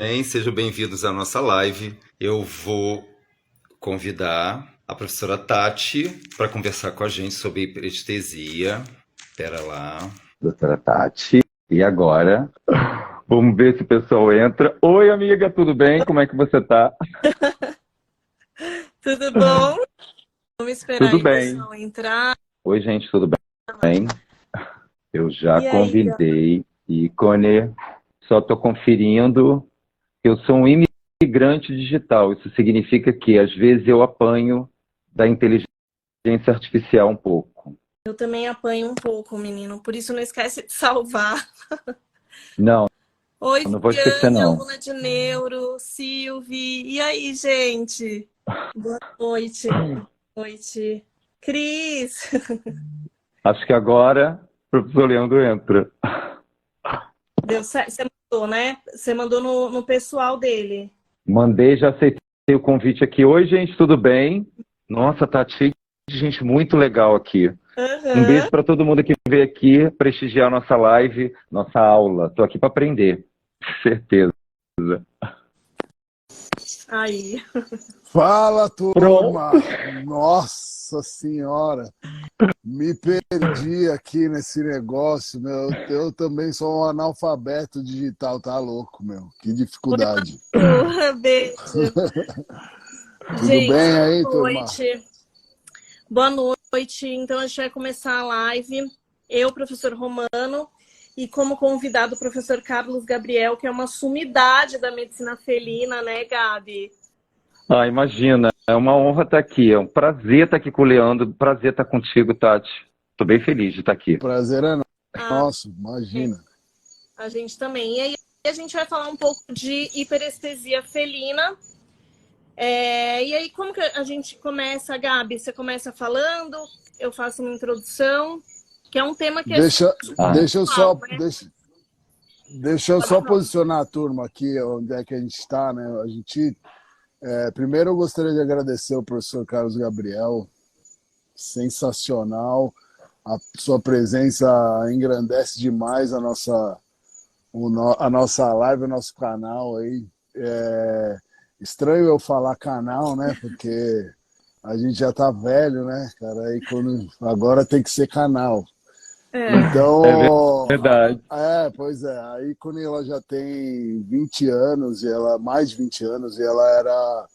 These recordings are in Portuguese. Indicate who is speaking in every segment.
Speaker 1: Sejam bem-vindos à nossa live. Eu vou convidar a professora Tati para conversar com a gente sobre hiperestesia. Espera lá.
Speaker 2: Doutora Tati. E agora? Vamos ver se o pessoal entra. Oi, amiga, tudo bem? Como é que você tá?
Speaker 3: Tudo bom? Vamos esperar
Speaker 2: Tudo
Speaker 3: aí o
Speaker 2: bem.
Speaker 3: pessoal entrar.
Speaker 2: Oi, gente, tudo bem? Eu já
Speaker 3: E aí,
Speaker 2: convidei ícone. Só estou conferindo que eu sou um imigrante digital. Isso significa que, às vezes, eu apanho da inteligência artificial um pouco.
Speaker 3: eu também apanho um pouco, menino. Por isso não esquece de salvar.
Speaker 2: Não,
Speaker 3: Oi,
Speaker 2: não vou esquecer,
Speaker 3: Viviane,
Speaker 2: não.
Speaker 3: aluna de Neuro, Silvi. E aí, gente? Boa noite. Boa noite. Cris.
Speaker 2: Acho que agora o professor Leandro entra.
Speaker 3: Deu certo? Você mandou, né? Você mandou no pessoal dele.
Speaker 2: Mandei, já aceitei o convite aqui. Oi, gente, tudo bem? Nossa, tá cheio de gente muito legal aqui. Um
Speaker 3: Aham.
Speaker 2: beijo para todo mundo que veio aqui prestigiar nossa live, nossa aula. Tô aqui para aprender, certeza.
Speaker 3: Aí.
Speaker 4: Fala,
Speaker 2: Pronto.
Speaker 4: turma! Nossa Senhora! Me perdi aqui nesse negócio, meu. Eu também sou um analfabeto digital, tá louco, meu. Que
Speaker 3: Oi,
Speaker 4: dificuldade.
Speaker 3: Manu. Beijo.
Speaker 4: Tudo
Speaker 3: Gente,
Speaker 4: bem aí,
Speaker 3: boa
Speaker 4: turma?
Speaker 3: noite. Boa noite. Então, a gente vai começar a live. Eu, professor Romano, e como convidado o professor Carlos Gabriel, que é uma sumidade da medicina felina, né, Gabi?
Speaker 2: Ah, imagina, é uma honra estar aqui. É um prazer estar aqui com o Leandro. Prazer estar contigo, Tati. Tô bem feliz de estar aqui.
Speaker 4: Prazer é
Speaker 3: Ah,
Speaker 4: nosso, imagina.
Speaker 3: a gente também. E aí, a gente vai falar um pouco de hiperestesia felina. E aí, como que a gente começa, Gabi? Você começa falando, eu faço uma introdução, que é um tema que é
Speaker 4: Deixa,
Speaker 2: Ah,
Speaker 4: deixa eu
Speaker 3: atual,
Speaker 4: só,
Speaker 3: né?
Speaker 4: deixa eu
Speaker 3: Pode
Speaker 4: só
Speaker 3: falar.
Speaker 4: posicionar a turma aqui, onde é que a gente está, né? Primeiro eu gostaria de agradecer ao professor Carlos Gabriel, sensacional. A sua presença engrandece demais a nossa live, o nosso canal aí. É estranho eu falar canal, né? Porque a gente já tá velho, né, cara? Aí agora tem que ser canal.
Speaker 3: É.
Speaker 2: é
Speaker 4: Então,
Speaker 2: verdade.
Speaker 4: pois é, a Ícone ela já tem 20 anos, mais de 20 anos, e ela era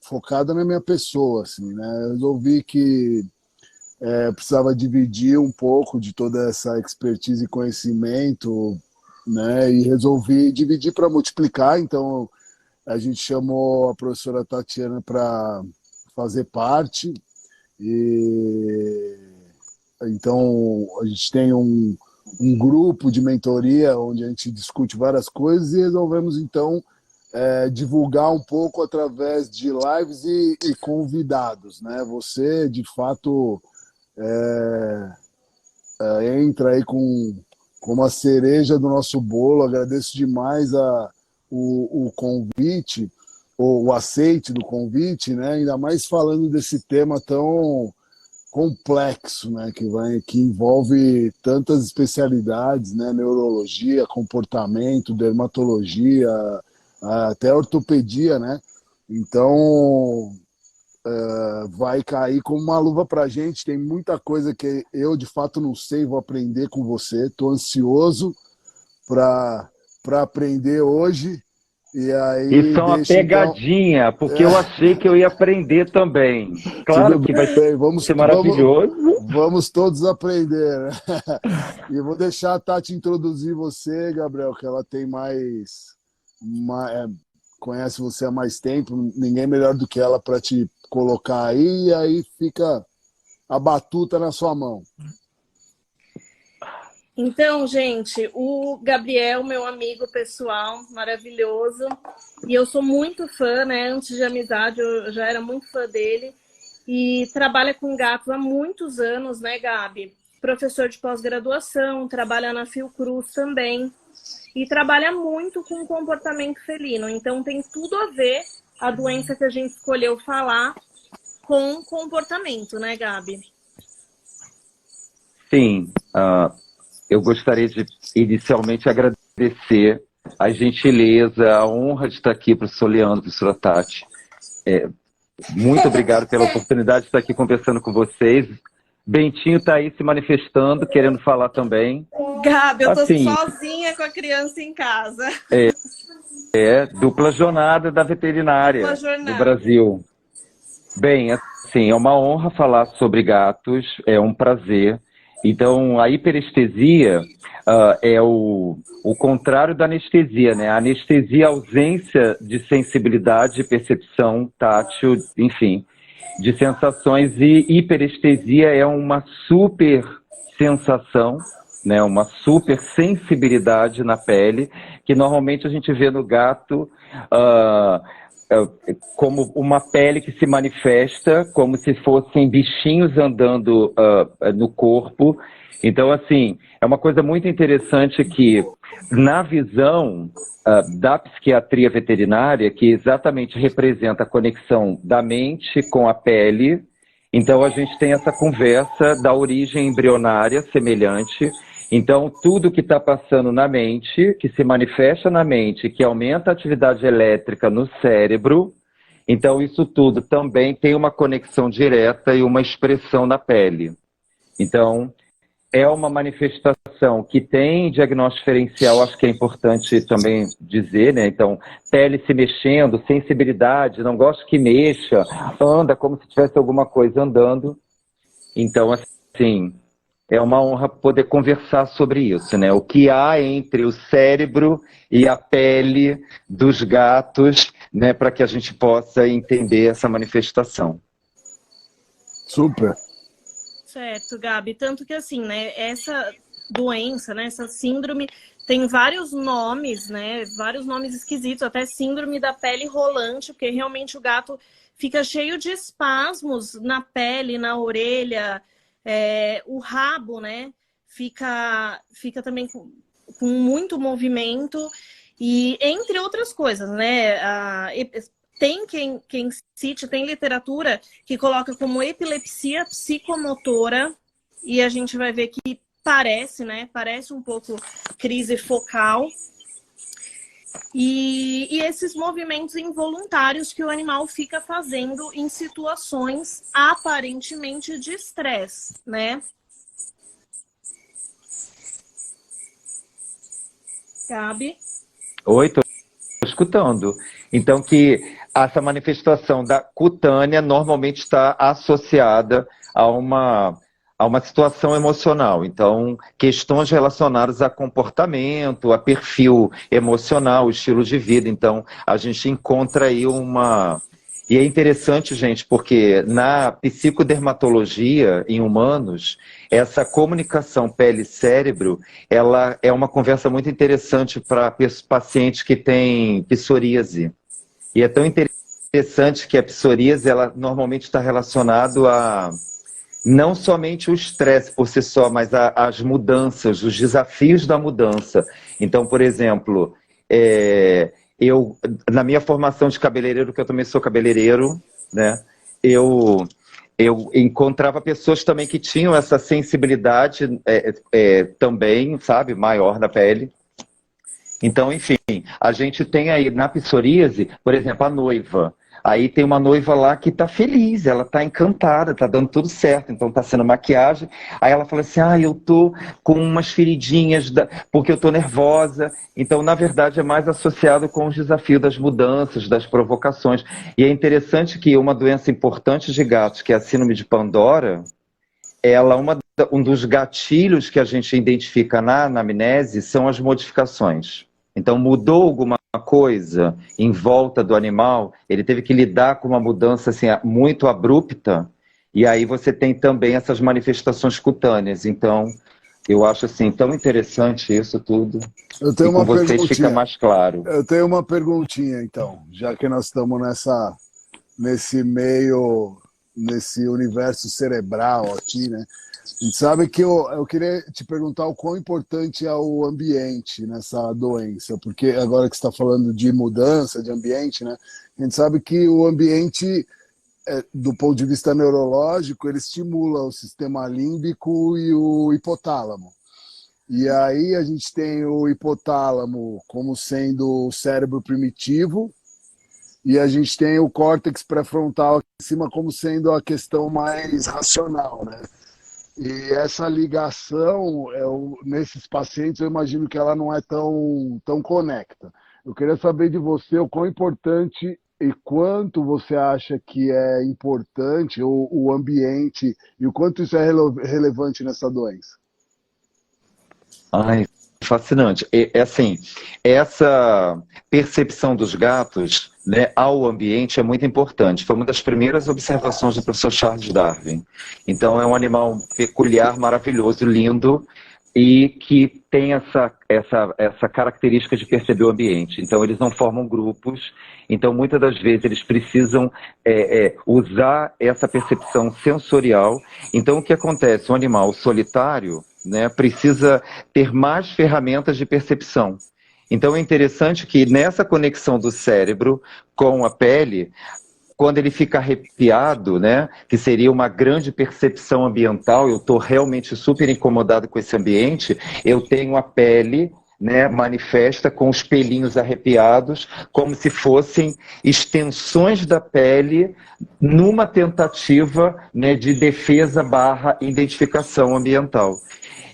Speaker 4: focada na minha pessoa, assim, né? Eu resolvi que precisava dividir um pouco de toda essa expertise e conhecimento, né? E resolvi dividir para multiplicar. Então, a gente chamou a professora Tatiana para fazer parte. E então, a gente tem um grupo de mentoria onde a gente discute várias coisas e resolvemos, então, divulgar um pouco através de lives e convidados, né? Você, de fato, entra aí com uma cereja do nosso bolo. Agradeço demais o convite, o aceite do convite, né? Ainda mais falando desse tema tão complexo, né? Que envolve tantas especialidades, né? Neurologia, comportamento, dermatologia, até ortopedia, né? Então, vai cair como uma luva para a gente. Tem muita coisa que eu, de fato, não sei, vou aprender com você. Estou ansioso para aprender hoje. E aí,
Speaker 2: Isso é uma
Speaker 4: deixa então.
Speaker 2: pegadinha, porque eu achei que eu ia aprender também. Claro
Speaker 4: Tudo
Speaker 2: que vai
Speaker 4: bem, vamos,
Speaker 2: ser
Speaker 4: vamos,
Speaker 2: maravilhoso.
Speaker 4: vamos todos aprender, né? E vou deixar a Tati introduzir você, Gabriel, que ela tem conhece você há mais tempo, ninguém melhor do que ela para te colocar aí, e aí fica a batuta na sua mão.
Speaker 3: Então, gente, o Gabriel, meu amigo pessoal, maravilhoso, e eu sou muito fã, né? Antes de amizade, eu já era muito fã dele, e trabalha com gatos há muitos anos, né, Gabi? Professor de pós-graduação, trabalha na Fiocruz também, e trabalha muito com comportamento felino, então tem tudo a ver a doença que a gente escolheu falar com comportamento, né, Gabi?
Speaker 2: Sim, eu gostaria de inicialmente agradecer. a gentileza, a honra de estar aqui, professor Leandro, professora Tati. Muito obrigado pela oportunidade de estar aqui conversando com vocês. Bentinho está aí se manifestando, querendo falar também.
Speaker 3: Gabi, eu tô
Speaker 2: Assim,
Speaker 3: sozinha com a criança em casa.
Speaker 2: Dupla jornada da veterinária
Speaker 3: Dupla jornada.
Speaker 2: do Brasil. Bem, assim, é uma honra falar sobre gatos, é um prazer. Então, a hiperestesia é o contrário da anestesia, né? A anestesia é a ausência de sensibilidade, percepção, tátil, enfim, de sensações, e hiperestesia é uma super sensação, né? Uma super sensibilidade na pele, que normalmente a gente vê no gato como uma pele que se manifesta como se fossem bichinhos andando no corpo. Então, assim, é uma coisa muito interessante que, na visão da psiquiatria veterinária, que exatamente representa a conexão da mente com a pele, então a gente tem essa conversa da origem embrionária semelhante. Então, tudo que está passando na mente, que se manifesta na mente, que aumenta a atividade elétrica no cérebro, então isso tudo também tem uma conexão direta e uma expressão na pele. Então, é uma manifestação que tem diagnóstico diferencial, acho que é importante também dizer, né? Então, pele se mexendo, sensibilidade, não gosto que mexa, anda como se tivesse alguma coisa andando. Então, assim, é uma honra poder conversar sobre isso, né? O que há entre o cérebro e a pele dos gatos, né? Para que a gente possa entender essa manifestação.
Speaker 4: Super.
Speaker 3: Certo, Gabi. Tanto que, assim, né, essa doença, né, essa síndrome, tem vários nomes, né, vários nomes esquisitos, até síndrome da pele rolante, porque realmente o gato fica cheio de espasmos na pele, na orelha, o rabo, né, fica também com muito movimento, e entre outras coisas, né, tem quem cite, tem literatura que coloca como epilepsia psicomotora, e a gente vai ver que parece, né? Parece um pouco crise focal. E esses movimentos involuntários que o animal fica fazendo em situações aparentemente de estresse, né? Gabi?
Speaker 2: Oi, tô escutando. Então, que essa manifestação da cutânea normalmente está associada a uma situação emocional. Então, questões relacionadas a comportamento, a perfil emocional, estilo de vida. Então, a gente encontra aí uma... E é interessante, gente, porque na psicodermatologia em humanos, essa comunicação pele-cérebro, ela é uma conversa muito interessante para pacientes que têm psoríase. E é tão interessante que a psoríase, ela normalmente está relacionado a não somente o estresse por si só, mas as mudanças, os desafios da mudança. Então, por exemplo, eu, na minha formação de cabeleireiro, que eu também sou cabeleireiro, né, eu encontrava pessoas também que tinham essa sensibilidade também, sabe, maior na pele. Então, enfim, a gente tem aí na psoríase, por exemplo, a noiva. Aí tem uma noiva lá que tá feliz, ela tá encantada, tá dando tudo certo, então tá sendo maquiagem. Aí ela fala assim, eu tô com umas feridinhas porque eu tô nervosa. Então, na verdade, é mais associado com os desafios das mudanças, das provocações. E é interessante que uma doença importante de gatos, que é a síndrome de Pandora, um dos gatilhos que a gente identifica na anamnese são as modificações. Então, mudou alguma coisa em volta do animal, ele teve que lidar com uma mudança assim, muito abrupta, e aí você tem também essas manifestações cutâneas. Então, eu acho assim, tão interessante isso tudo.
Speaker 4: Eu tenho uma
Speaker 2: com vocês
Speaker 4: perguntinha.
Speaker 2: fica mais claro.
Speaker 4: Eu tenho uma perguntinha, então, já que nós estamos nesse meio, nesse universo cerebral aqui, né? A gente sabe que eu queria te perguntar o quão importante é o ambiente nessa doença, porque agora que você está falando de mudança de ambiente, né? A gente sabe que o ambiente, do ponto de vista neurológico, ele estimula o sistema límbico e o hipotálamo. E aí a gente tem o hipotálamo como sendo o cérebro primitivo, e a gente tem o córtex pré-frontal aqui em cima como sendo a questão mais racional, né? E essa ligação, nesses pacientes, eu imagino que ela não é tão conecta. Eu queria saber de você o quão importante e quanto você acha que é importante o ambiente e o quanto isso é relevante nessa doença.
Speaker 2: Ai, fascinante. É assim, essa percepção dos gatos, né, ao ambiente é muito importante. Foi uma das primeiras observações do professor Charles Darwin. Então, é um animal peculiar, maravilhoso, lindo, e que tem essa característica de perceber o ambiente. Então, eles não formam grupos, então, muitas das vezes, eles precisam usar essa percepção sensorial. Então, o que acontece? Um animal solitário, né, precisa ter mais ferramentas de percepção. Então, é interessante que nessa conexão do cérebro com a pele, quando ele fica arrepiado, né, que seria uma grande percepção ambiental, eu estou realmente super incomodado com esse ambiente, eu tenho a pele, né, manifesta com os pelinhos arrepiados, como se fossem extensões da pele numa tentativa, né, de defesa / identificação ambiental.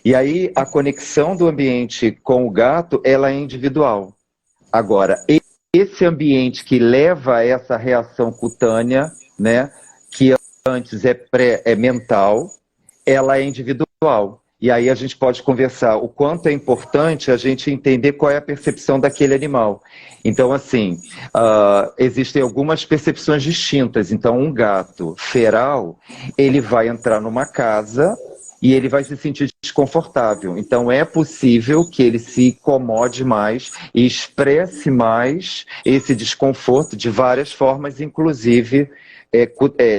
Speaker 2: E aí a conexão do ambiente com o gato, ela é individual. Agora, esse ambiente que leva a essa reação cutânea, né, que antes é mental, ela é individual. E aí a gente pode conversar o quanto é importante a gente entender qual é a percepção daquele animal. Então, assim, existem algumas percepções distintas. Então, um gato feral, ele vai entrar numa casa e ele vai se sentir desconfortável. Então, é possível que ele se incomode mais e expresse mais esse desconforto de várias formas, inclusive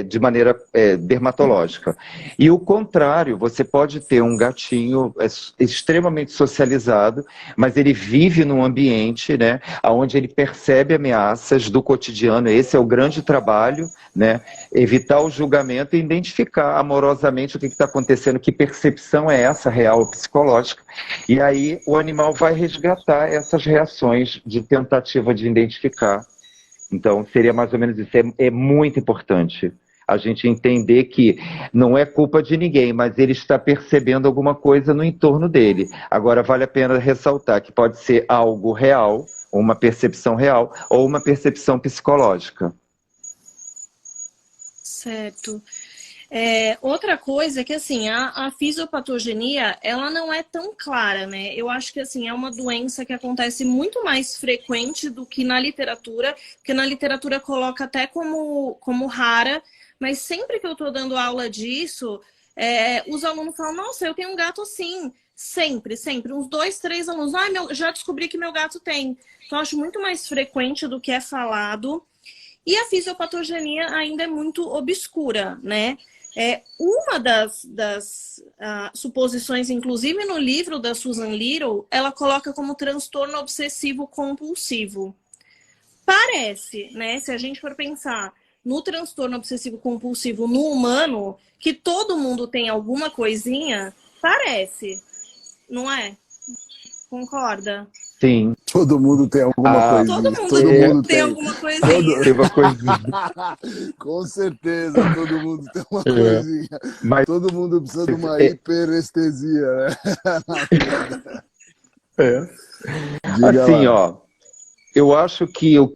Speaker 2: de maneira dermatológica. E o contrário, você pode ter um gatinho extremamente socializado, mas ele vive num ambiente, né, onde ele percebe ameaças do cotidiano. Esse é o grande trabalho, né, evitar o julgamento e identificar amorosamente o que está acontecendo, que percepção é essa real ou psicológica. E aí o animal vai resgatar essas reações de tentativa de identificar. Então, seria mais ou menos isso. É muito importante a gente entender que não é culpa de ninguém, mas ele está percebendo alguma coisa no entorno dele. Agora, vale a pena ressaltar que pode ser algo real, uma percepção real, ou uma percepção psicológica.
Speaker 3: Certo. Outra coisa é que, assim, a fisiopatogenia, ela não é tão clara, né? Eu acho que, assim, é uma doença que acontece muito mais frequente do que na literatura, porque na literatura coloca até como rara, mas sempre que eu tô dando aula disso, os alunos falam, nossa, eu tenho um gato assim. Sempre. Uns 2, 3 alunos. Já descobri que meu gato tem. Então, eu acho muito mais frequente do que é falado. E a fisiopatogenia ainda é muito obscura, né? Uma das suposições, inclusive no livro da Susan Little, ela coloca como transtorno obsessivo compulsivo. Parece, né, se a gente for pensar no transtorno obsessivo compulsivo no humano, que todo mundo tem alguma coisinha, parece, não é? Concorda?
Speaker 2: Sim.
Speaker 4: Todo mundo tem alguma coisinha.
Speaker 3: Todo mundo tem alguma coisinha.
Speaker 2: Tem uma coisinha.
Speaker 4: Com certeza, todo mundo tem uma coisinha.
Speaker 2: Mas
Speaker 4: todo mundo precisa de uma hiperestesia, né?
Speaker 2: Assim, ó, eu acho que o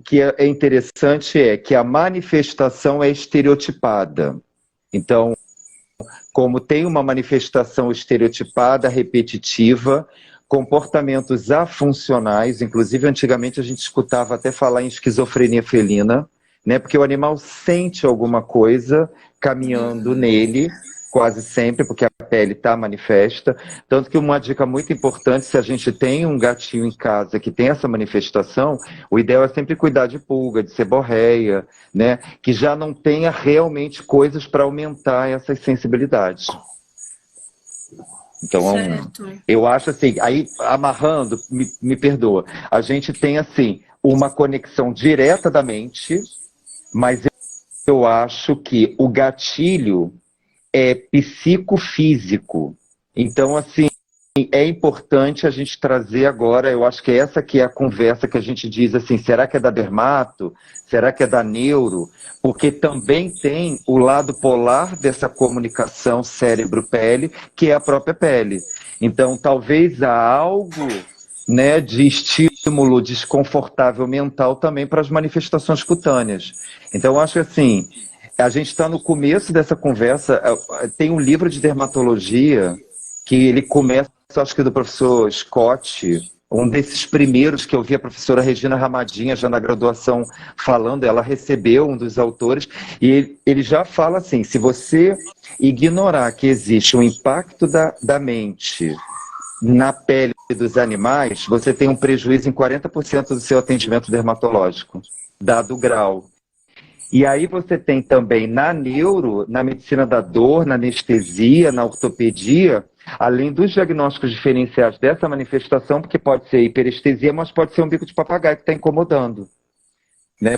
Speaker 2: que é interessante é que a manifestação é estereotipada. Então, como tem uma manifestação estereotipada, repetitiva, comportamentos afuncionais, inclusive antigamente a gente escutava até falar em esquizofrenia felina, né? Porque o animal sente alguma coisa caminhando nele, quase sempre, porque a pele está manifesta. Tanto que uma dica muito importante, se a gente tem um gatinho em casa que tem essa manifestação, o ideal é sempre cuidar de pulga, de seborreia, né? Que já não tenha realmente coisas para aumentar essas sensibilidades. Então, eu acho assim, aí amarrando, me perdoa, a gente tem assim, uma conexão direta da mente, mas eu acho que o gatilho é psicofísico. Então, assim, é importante a gente trazer agora, eu acho que essa que é a conversa que a gente diz assim, será que é da dermato? Será que é da neuro? Porque também tem o lado polar dessa comunicação cérebro-pele, que é a própria pele. Então, talvez há algo, né, de estímulo desconfortável mental também para as manifestações cutâneas. Então, eu acho que assim, a gente está no começo dessa conversa, tem um livro de dermatologia que ele começa, acho que do professor Scott, um desses primeiros que eu vi a professora Regina Ramadinha já na graduação falando, ela recebeu um dos autores, e ele já fala assim, se você ignorar que existe um impacto da mente na pele dos animais, você tem um prejuízo em 40% do seu atendimento dermatológico, dado o grau. E aí você tem também na neuro, na medicina da dor, na anestesia, na ortopedia, além dos diagnósticos diferenciais dessa manifestação, porque pode ser hiperestesia, mas pode ser um bico de papagaio que está incomodando, né?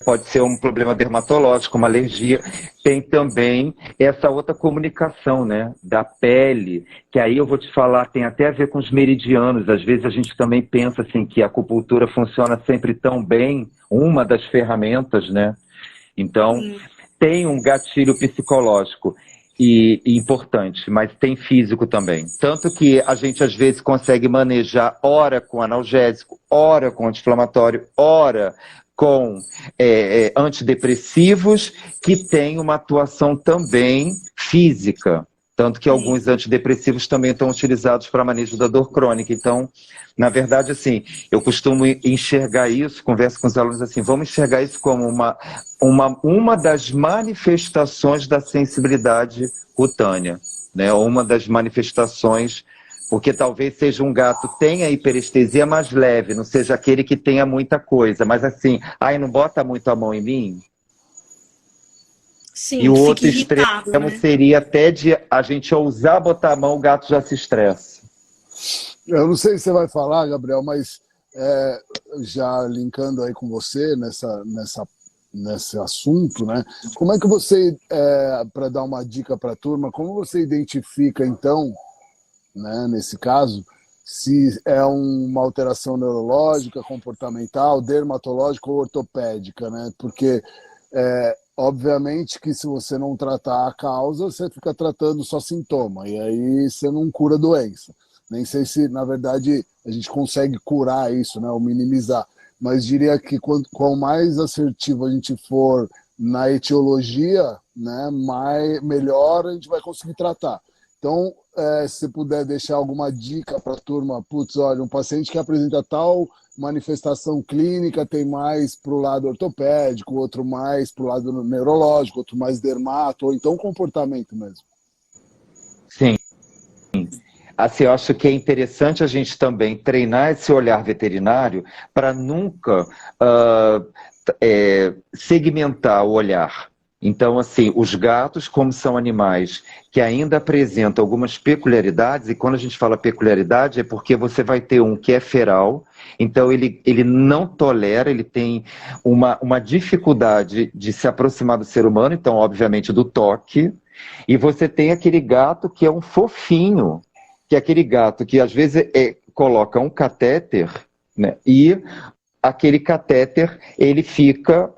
Speaker 2: Pode ser um problema dermatológico, uma alergia. Tem também essa outra comunicação, né, da pele, que aí eu vou te falar, tem até a ver com os meridianos. Às vezes a gente também pensa assim, que a acupuntura funciona sempre tão bem, uma das ferramentas, né? Então, tem um gatilho psicológico e importante, mas tem físico também. Tanto que a gente, às vezes, consegue manejar ora com analgésico, ora com anti-inflamatório, ora com antidepressivos, que tem uma atuação também física. Tanto que alguns antidepressivos também estão utilizados para manejo da dor crônica. Então, na verdade, assim, eu costumo enxergar isso, converso com os alunos assim, vamos enxergar isso como uma das manifestações da sensibilidade cutânea, né? Uma das manifestações, porque talvez seja um gato tenha hiperestesia mais leve, não seja aquele que tenha muita coisa, mas assim, ai, não bota muito a mão em mim?
Speaker 3: Sim,
Speaker 2: E o outro
Speaker 3: irritado,
Speaker 2: extremo
Speaker 3: né?
Speaker 2: seria até de a gente ousar botar a mão, o gato já se estressa.
Speaker 4: Eu não sei se você vai falar, Gabriel, mas já linkando aí com você nesse assunto, né? Como é que você, para dar uma dica para a turma, como você identifica, então, né, nesse caso, se é uma alteração neurológica, comportamental, dermatológica ou ortopédica, né? Porque obviamente que se você não tratar a causa, você fica tratando só sintoma, e aí você não cura a doença. Nem sei se, na verdade, a gente consegue curar isso, né, ou minimizar, mas diria que quanto mais assertivo a gente for na etiologia, né, melhor a gente vai conseguir tratar. Então, se você puder deixar alguma dica para a turma, putz, olha, um paciente que apresenta tal manifestação clínica tem mais para o lado ortopédico, outro mais para o lado neurológico, outro mais dermato, ou então comportamento mesmo.
Speaker 2: Sim. Assim, eu acho que é interessante a gente também treinar esse olhar veterinário para nunca segmentar o olhar. Então, assim, os gatos, como são animais que ainda apresentam algumas peculiaridades, e quando a gente fala peculiaridade é porque você vai ter um que é feral, então ele não tolera, ele tem uma dificuldade de se aproximar do ser humano, então, obviamente, do toque, e você tem aquele gato que é um fofinho, que é aquele gato que às vezes coloca um catéter, né, e aquele catéter, ele fica...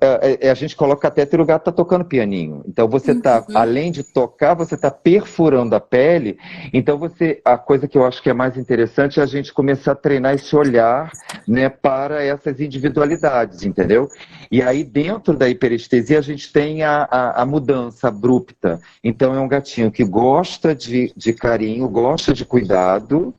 Speaker 2: a gente coloca catéter e o gato está tocando pianinho. Então, você está, além de tocar, você está perfurando a pele. Então, a coisa que eu acho que é mais interessante é a gente começar a treinar esse olhar, né, para essas individualidades, entendeu? E aí, dentro da hiperestesia, a gente tem a mudança abrupta. Então, é um gatinho que gosta de carinho, gosta de cuidado,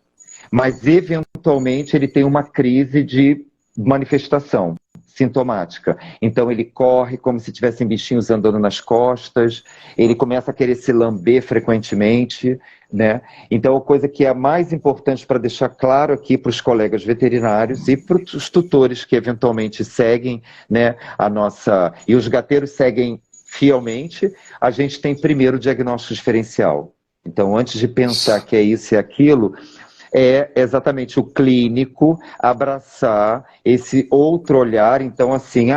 Speaker 2: mas, eventualmente, ele tem uma crise de manifestação sintomática. Então ele corre como se tivessem bichinhos andando nas costas, ele começa a querer se lamber frequentemente, né? Então a coisa que é mais importante para deixar claro aqui para os colegas veterinários e para os tutores que eventualmente seguem, né, e os gateiros seguem fielmente, a gente tem primeiro o diagnóstico diferencial. Então antes de pensar que é isso e aquilo, é exatamente o clínico abraçar esse outro olhar. Então, assim,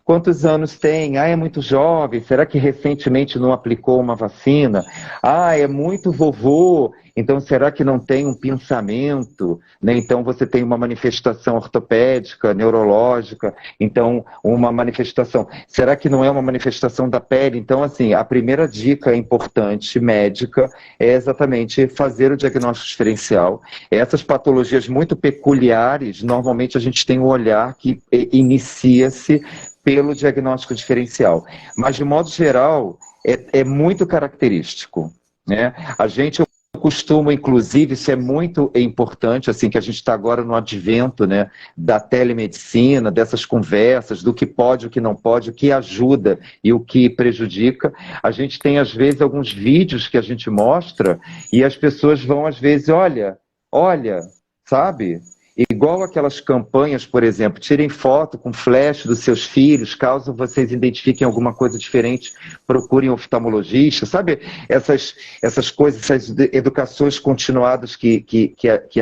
Speaker 2: quantos anos tem? É muito jovem. Será que recentemente não aplicou uma vacina? É muito vovô. Então, será que não tem um pensamento? Né? Então, você tem uma manifestação ortopédica, neurológica. Então, uma manifestação. Será que não é uma manifestação da pele? Então, assim, a primeira dica importante, médica, é exatamente fazer o diagnóstico diferencial. Essas patologias muito peculiares, normalmente a gente tem um olhar que inicia-se pelo diagnóstico diferencial. Mas, de modo geral, é muito característico. Né? A gente costumo, inclusive, isso é muito importante, assim, que a gente está agora no advento, né, da telemedicina, dessas conversas, do que pode, o que não pode, o que ajuda e o que prejudica. A gente tem, às vezes, alguns vídeos que a gente mostra e as pessoas vão, às vezes, olha, sabe? Igual aquelas campanhas, por exemplo, tirem foto com flash dos seus filhos, caso vocês identifiquem alguma coisa diferente, procurem um oftalmologista, sabe? Essas coisas, essas educações continuadas que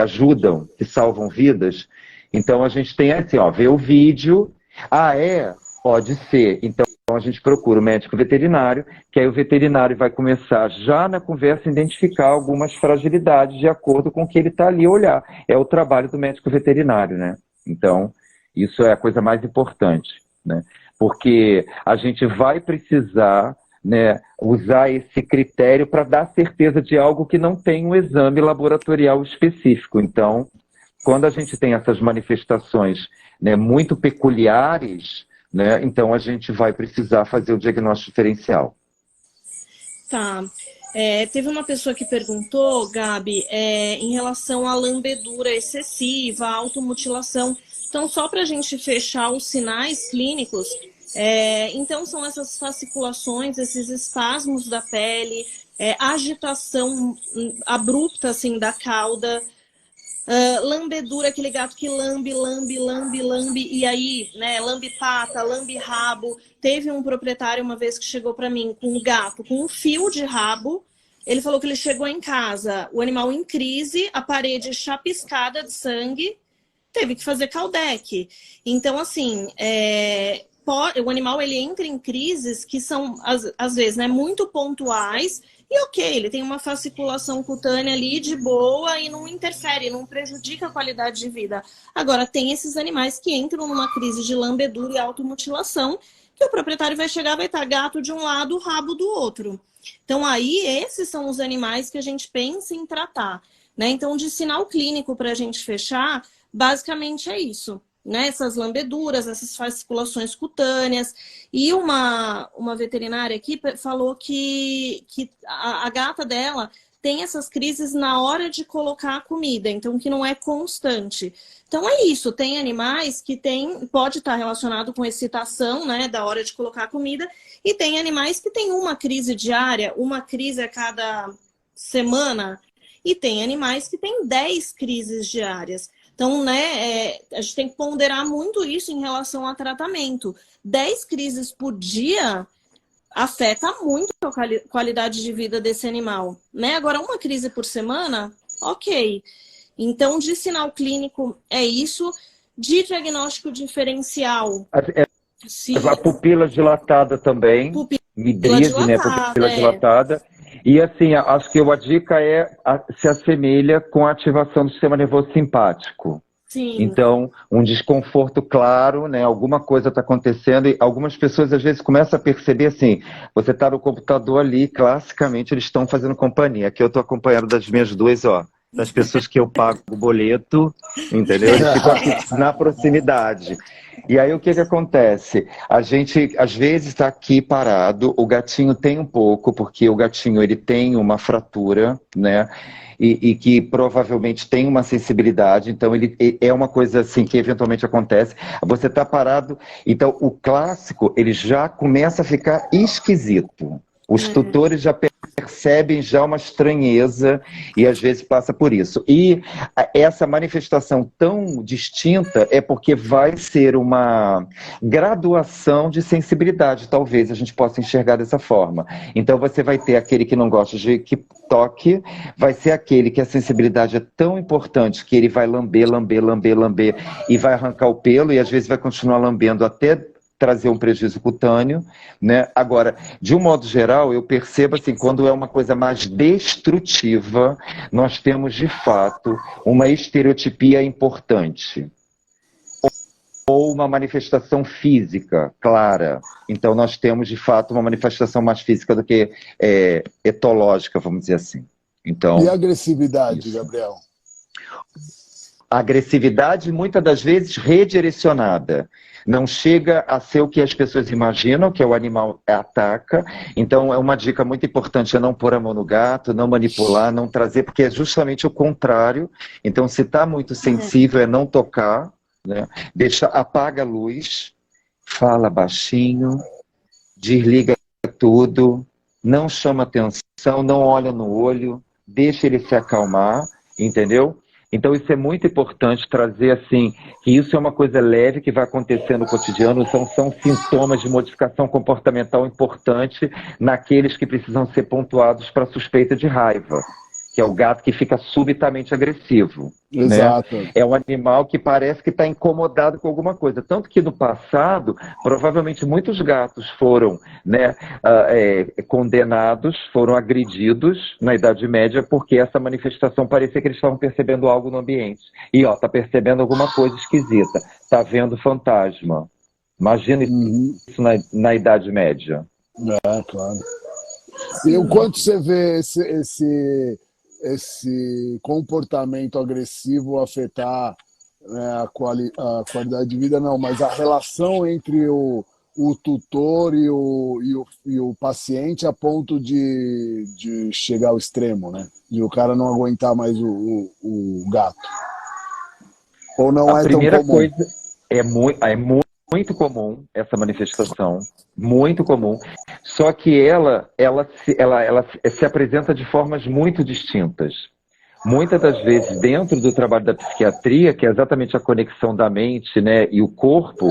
Speaker 2: ajudam, que salvam vidas. Então a gente tem assim, vê o vídeo, pode ser. Então a gente procura o médico veterinário, que aí o veterinário vai começar já na conversa a identificar algumas fragilidades de acordo com o que ele está ali a olhar. É o trabalho do médico veterinário, né? Então, isso é a coisa mais importante, né? Porque a gente vai precisar, né, usar esse critério para dar certeza de algo que não tem um exame laboratorial específico. Então, quando a gente tem essas manifestações, né, muito peculiares, né, então a gente vai precisar fazer o diagnóstico diferencial.
Speaker 3: Tá. Teve uma pessoa que perguntou, Gabi, em relação à lambedura excessiva, à automutilação. Então, só para a gente fechar os sinais clínicos, então são essas fasciculações, esses espasmos da pele, agitação abrupta assim, da cauda, lambedura, aquele gato que lambe, e aí, né, lambe pata, lambe rabo. Teve um proprietário uma vez que chegou para mim com um gato com um fio de rabo. Ele falou que ele chegou em casa, o animal em crise, a parede chapiscada de sangue, teve que fazer caldec. Então, assim, o animal ele entra em crises que são, às vezes, né, muito pontuais. E ok, ele tem uma fasciculação cutânea ali de boa e não interfere, não prejudica a qualidade de vida. Agora, tem esses animais que entram numa crise de lambedura e automutilação, que o proprietário vai chegar, vai estar gato de um lado, rabo do outro. Então, aí, esses são os animais que a gente pensa em tratar, né? Então, de sinal clínico para a gente fechar, basicamente é isso. Né, essas lambeduras, essas fasciculações cutâneas. E uma veterinária aqui falou que a gata dela tem essas crises na hora de colocar a comida, então que não é constante. Então é isso, tem animais que pode estar relacionado com excitação, né, da hora de colocar a comida, e tem animais que têm uma crise diária, uma crise a cada semana, e tem animais que têm 10 crises diárias. Então, né, a gente tem que ponderar muito isso em relação a tratamento. 10 crises por dia afeta muito a qualidade de vida desse animal, né? Agora, uma crise por semana, ok. Então, de sinal clínico é isso. De diagnóstico diferencial.
Speaker 2: A pupila dilatada também. Midríase, né? Pupila dilatada. E assim, acho que a dica se assemelha com a ativação do sistema nervoso simpático.
Speaker 3: Sim.
Speaker 2: Então, um desconforto claro, né? Alguma coisa está acontecendo e algumas pessoas às vezes começam a perceber assim, você está no computador ali, classicamente eles estão fazendo companhia. Aqui eu estou acompanhando das minhas duas, das pessoas que eu pago o boleto, entendeu? Eles ficam aqui na proximidade. E aí o que acontece? A gente às vezes está aqui parado, o gatinho tem um pouco, porque o gatinho ele tem uma fratura, né? E que provavelmente tem uma sensibilidade, então ele é uma coisa assim que eventualmente acontece. Você está parado, então o clássico ele já começa a ficar esquisito. Os tutores já percebem já uma estranheza e às vezes passa por isso. E essa manifestação tão distinta é porque vai ser uma graduação de sensibilidade, talvez a gente possa enxergar dessa forma. Então você vai ter aquele que não gosta de que toque, vai ser aquele que a sensibilidade é tão importante que ele vai lamber e vai arrancar o pelo e às vezes vai continuar lambendo até trazer um prejuízo cutâneo, né? Agora, de um modo geral, eu percebo assim, quando é uma coisa mais destrutiva, nós temos de fato uma estereotipia importante ou uma manifestação física clara. Então nós temos de fato uma manifestação mais física do que etológica, vamos dizer assim. Então,
Speaker 4: e a agressividade,
Speaker 2: isso.
Speaker 4: Gabriel?
Speaker 2: A agressividade muitas das vezes redirecionada. Não chega a ser o que as pessoas imaginam, que é o animal ataca. Então, é uma dica muito importante, é não pôr a mão no gato, não manipular, não trazer, porque é justamente o contrário. Então, se está muito sensível, é não tocar, né? Apaga a luz, fala baixinho, desliga tudo, não chama atenção, não olha no olho, deixa ele se acalmar, entendeu? Então isso é muito importante trazer assim, que isso é uma coisa leve que vai acontecer no cotidiano, são sintomas de modificação comportamental importante naqueles que precisam ser pontuados para suspeita de raiva, que é o gato que fica subitamente agressivo.
Speaker 4: Exato.
Speaker 2: Né? É um animal que parece que está incomodado com alguma coisa. Tanto que no passado, provavelmente muitos gatos foram, né, condenados, foram agredidos na Idade Média, porque essa manifestação parecia que eles estavam percebendo algo no ambiente. E está percebendo alguma coisa esquisita, está vendo fantasma. Imagina isso na Idade Média.
Speaker 4: Claro. E o quanto você vê esse comportamento agressivo afetar, né, a qualidade de vida, não, mas a relação entre o tutor e o paciente a ponto de chegar ao extremo, né? De o cara não aguentar mais o gato. Ou não é tão comum? A primeira coisa
Speaker 2: é muito comum essa manifestação, muito comum, só que ela se apresenta de formas muito distintas. Muitas das vezes, dentro do trabalho da psiquiatria, que é exatamente a conexão da mente, né, e o corpo,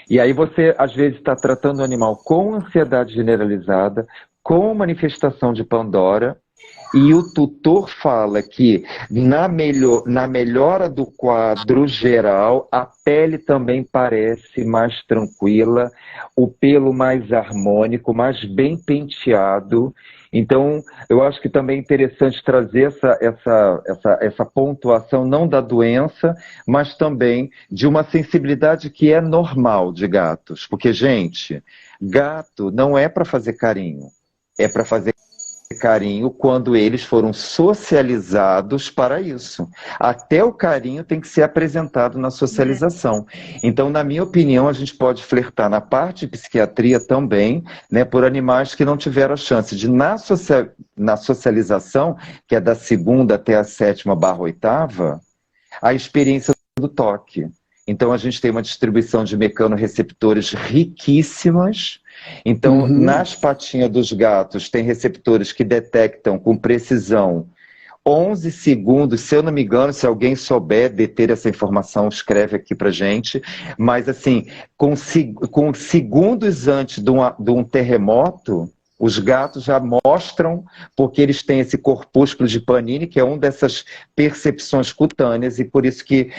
Speaker 2: e aí você, às vezes, está tratando o animal com ansiedade generalizada, com manifestação de Pandora, e o tutor fala que na melhora do quadro geral, a pele também parece mais tranquila, o pelo mais harmônico, mais bem penteado. Então, eu acho que também é interessante trazer essa pontuação não da doença, mas também de uma sensibilidade que é normal de gatos. Porque, gente, gato não é para fazer carinho, é para fazer carinho quando eles foram socializados para isso. Até o carinho tem que ser apresentado na socialização. Então, na minha opinião, a gente pode flertar na parte de psiquiatria também, né, por animais que não tiveram a chance de, na socialização, que é da 2ª até a 7ª/8ª, a experiência do toque. Então, a gente tem uma distribuição de mecanorreceptores riquíssimas. Então, nas patinhas dos gatos, tem receptores que detectam com precisão 11 segundos, se eu não me engano, se alguém souber deter essa informação, escreve aqui pra gente, mas assim, com segundos antes de um terremoto, os gatos já mostram, porque eles têm esse corpúsculo de Panini, que é uma dessas percepções cutâneas, e por isso que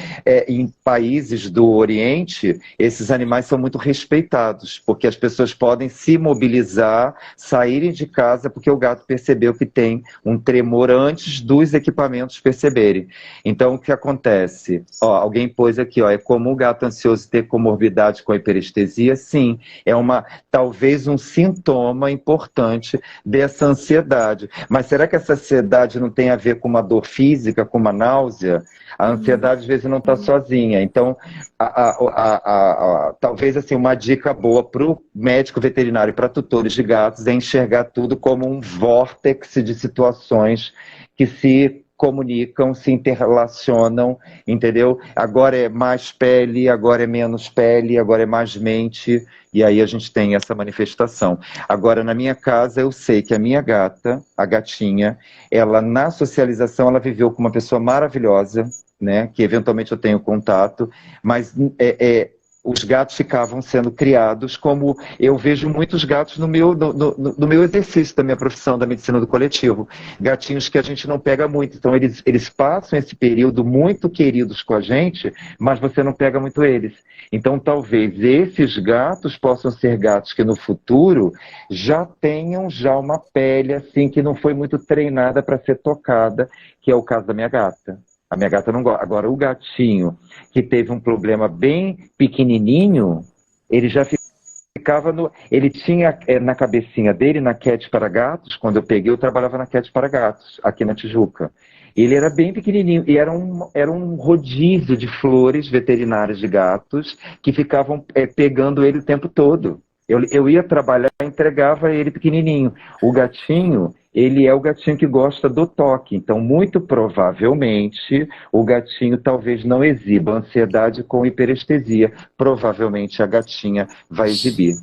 Speaker 2: em países do Oriente, esses animais são muito respeitados, porque as pessoas podem se mobilizar, saírem de casa, porque o gato percebeu que tem um tremor antes dos equipamentos perceberem. Então, o que acontece? Alguém pôs aqui, é comum o gato ansioso ter comorbidade com a hiperestesia? Sim, é talvez um sintoma importante dessa ansiedade. Mas será que essa ansiedade não tem a ver com uma dor física, com uma náusea? A ansiedade às vezes não está sozinha. Então, talvez assim, uma dica boa para o médico veterinário e para tutores de gatos é enxergar tudo como um vórtice de situações que se comunicam, se interrelacionam, entendeu? Agora é mais pele, agora é menos pele, agora é mais mente, e aí a gente tem essa manifestação. Agora, na minha casa, eu sei que a minha gata, a gatinha, ela na socialização, ela viveu com uma pessoa maravilhosa, né? Que eventualmente eu tenho contato, mas os gatos ficavam sendo criados como eu vejo muitos gatos no meu exercício da minha profissão, da medicina do coletivo. Gatinhos que a gente não pega muito. Então, eles passam esse período muito queridos com a gente, mas você não pega muito eles. Então, talvez esses gatos possam ser gatos que no futuro já tenham uma pele assim que não foi muito treinada para ser tocada, que é o caso da minha gata. A minha gata não gosta. Agora, o gatinho que teve um problema bem pequenininho, ele já ficava no... Ele tinha na cabecinha dele, na Cat para Gatos, quando eu peguei, eu trabalhava na Cat para Gatos, aqui na Tijuca. Ele era bem pequenininho e era um rodízio de flores veterinárias de gatos que ficavam pegando ele o tempo todo. Eu ia trabalhar e entregava ele pequenininho. O gatinho, ele é o gatinho que gosta do toque. Então, muito provavelmente, o gatinho talvez não exiba ansiedade com hiperestesia. Provavelmente a gatinha vai exibir.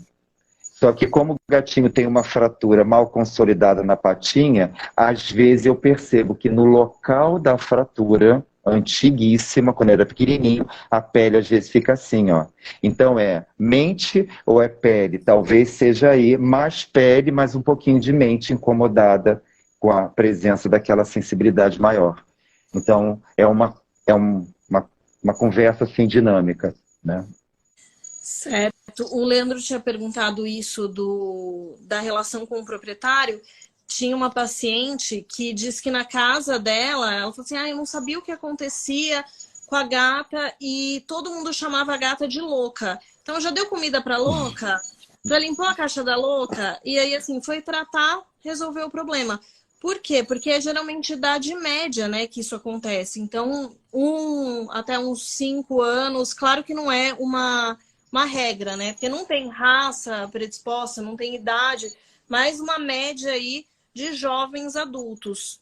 Speaker 2: Só que como o gatinho tem uma fratura mal consolidada na patinha, às vezes eu percebo que no local da fratura, antiguíssima, quando era pequenininho, a pele às vezes fica assim, ó. Então é mente ou é pele? Talvez seja aí mais pele, mas um pouquinho de mente incomodada com a presença daquela sensibilidade maior. Então uma conversa assim dinâmica, né?
Speaker 3: Certo. O Leandro tinha perguntado isso da relação com o proprietário. Tinha uma paciente que disse que na casa dela, ela falou assim, eu não sabia o que acontecia com a gata e todo mundo chamava a gata de louca. Então já deu comida para louca, já limpou a caixa da louca e aí assim foi tratar, resolveu o problema. Por quê? Porque é geralmente idade média, né, que isso acontece. Então, até uns 5 anos, claro que não é uma regra, né? Porque não tem raça predisposta, não tem idade, mas uma média aí de jovens adultos.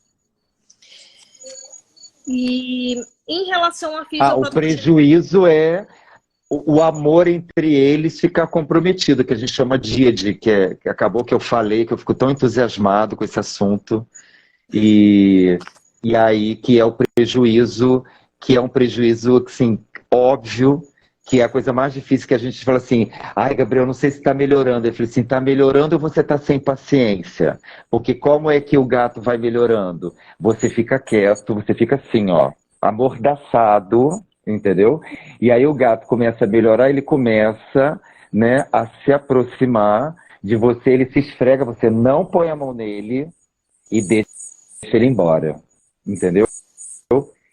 Speaker 3: E em relação à fisiopatologia...
Speaker 2: O prejuízo é o amor entre eles ficar comprometido, que a gente chama díade, que acabou que eu falei, que eu fico tão entusiasmado com esse assunto, e aí que é o prejuízo, que é um prejuízo, assim, óbvio, que é a coisa mais difícil que a gente fala assim, Gabriel, não sei se está melhorando. Eu falei assim, está melhorando ou você está sem paciência? Porque como é que o gato vai melhorando? Você fica quieto, você fica assim, ó, amordaçado, entendeu? E aí o gato começa a melhorar, ele começa, né, a se aproximar de você, ele se esfrega, você não põe a mão nele e deixa ele embora, entendeu?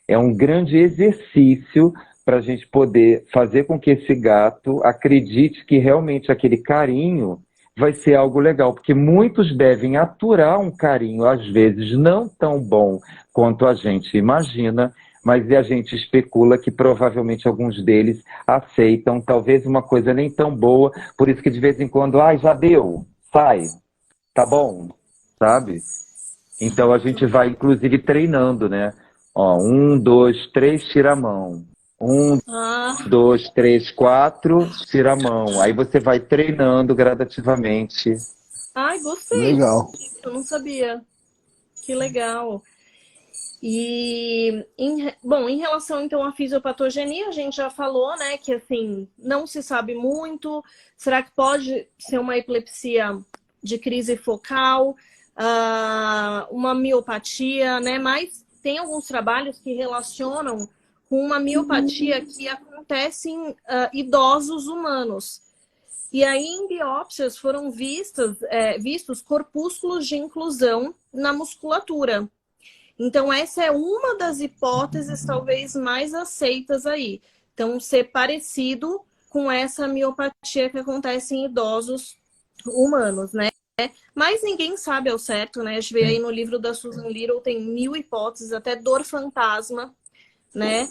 Speaker 2: É um grande exercício para a gente poder fazer com que esse gato acredite que realmente aquele carinho vai ser algo legal, porque muitos devem aturar um carinho, às vezes não tão bom quanto a gente imagina, mas a gente especula que provavelmente alguns deles aceitam, talvez uma coisa nem tão boa, por isso que de vez em quando, já deu, sai, tá bom, sabe? Então a gente vai inclusive treinando, né? 1, 2, 3, tira a mão. 1, 2, 3, 4, tira a mão. Aí você vai treinando gradativamente.
Speaker 3: Gostei.
Speaker 4: Legal.
Speaker 3: Eu não sabia. Que legal. E, em relação então à fisiopatogenia, a gente já falou, né, que assim, não se sabe muito. Será que pode ser uma epilepsia de crise focal, uma miopatia, né? Mas tem alguns trabalhos que relacionam com uma miopatia que acontece em idosos humanos. E aí, em biópsias, foram vistos corpúsculos de inclusão na musculatura. Então, essa é uma das hipóteses talvez mais aceitas aí. Então, ser parecido com essa miopatia que acontece em idosos humanos, né? Mas ninguém sabe ao certo, né? A gente vê aí no livro da Susan Little, tem 1000 hipóteses, até dor fantasma, né?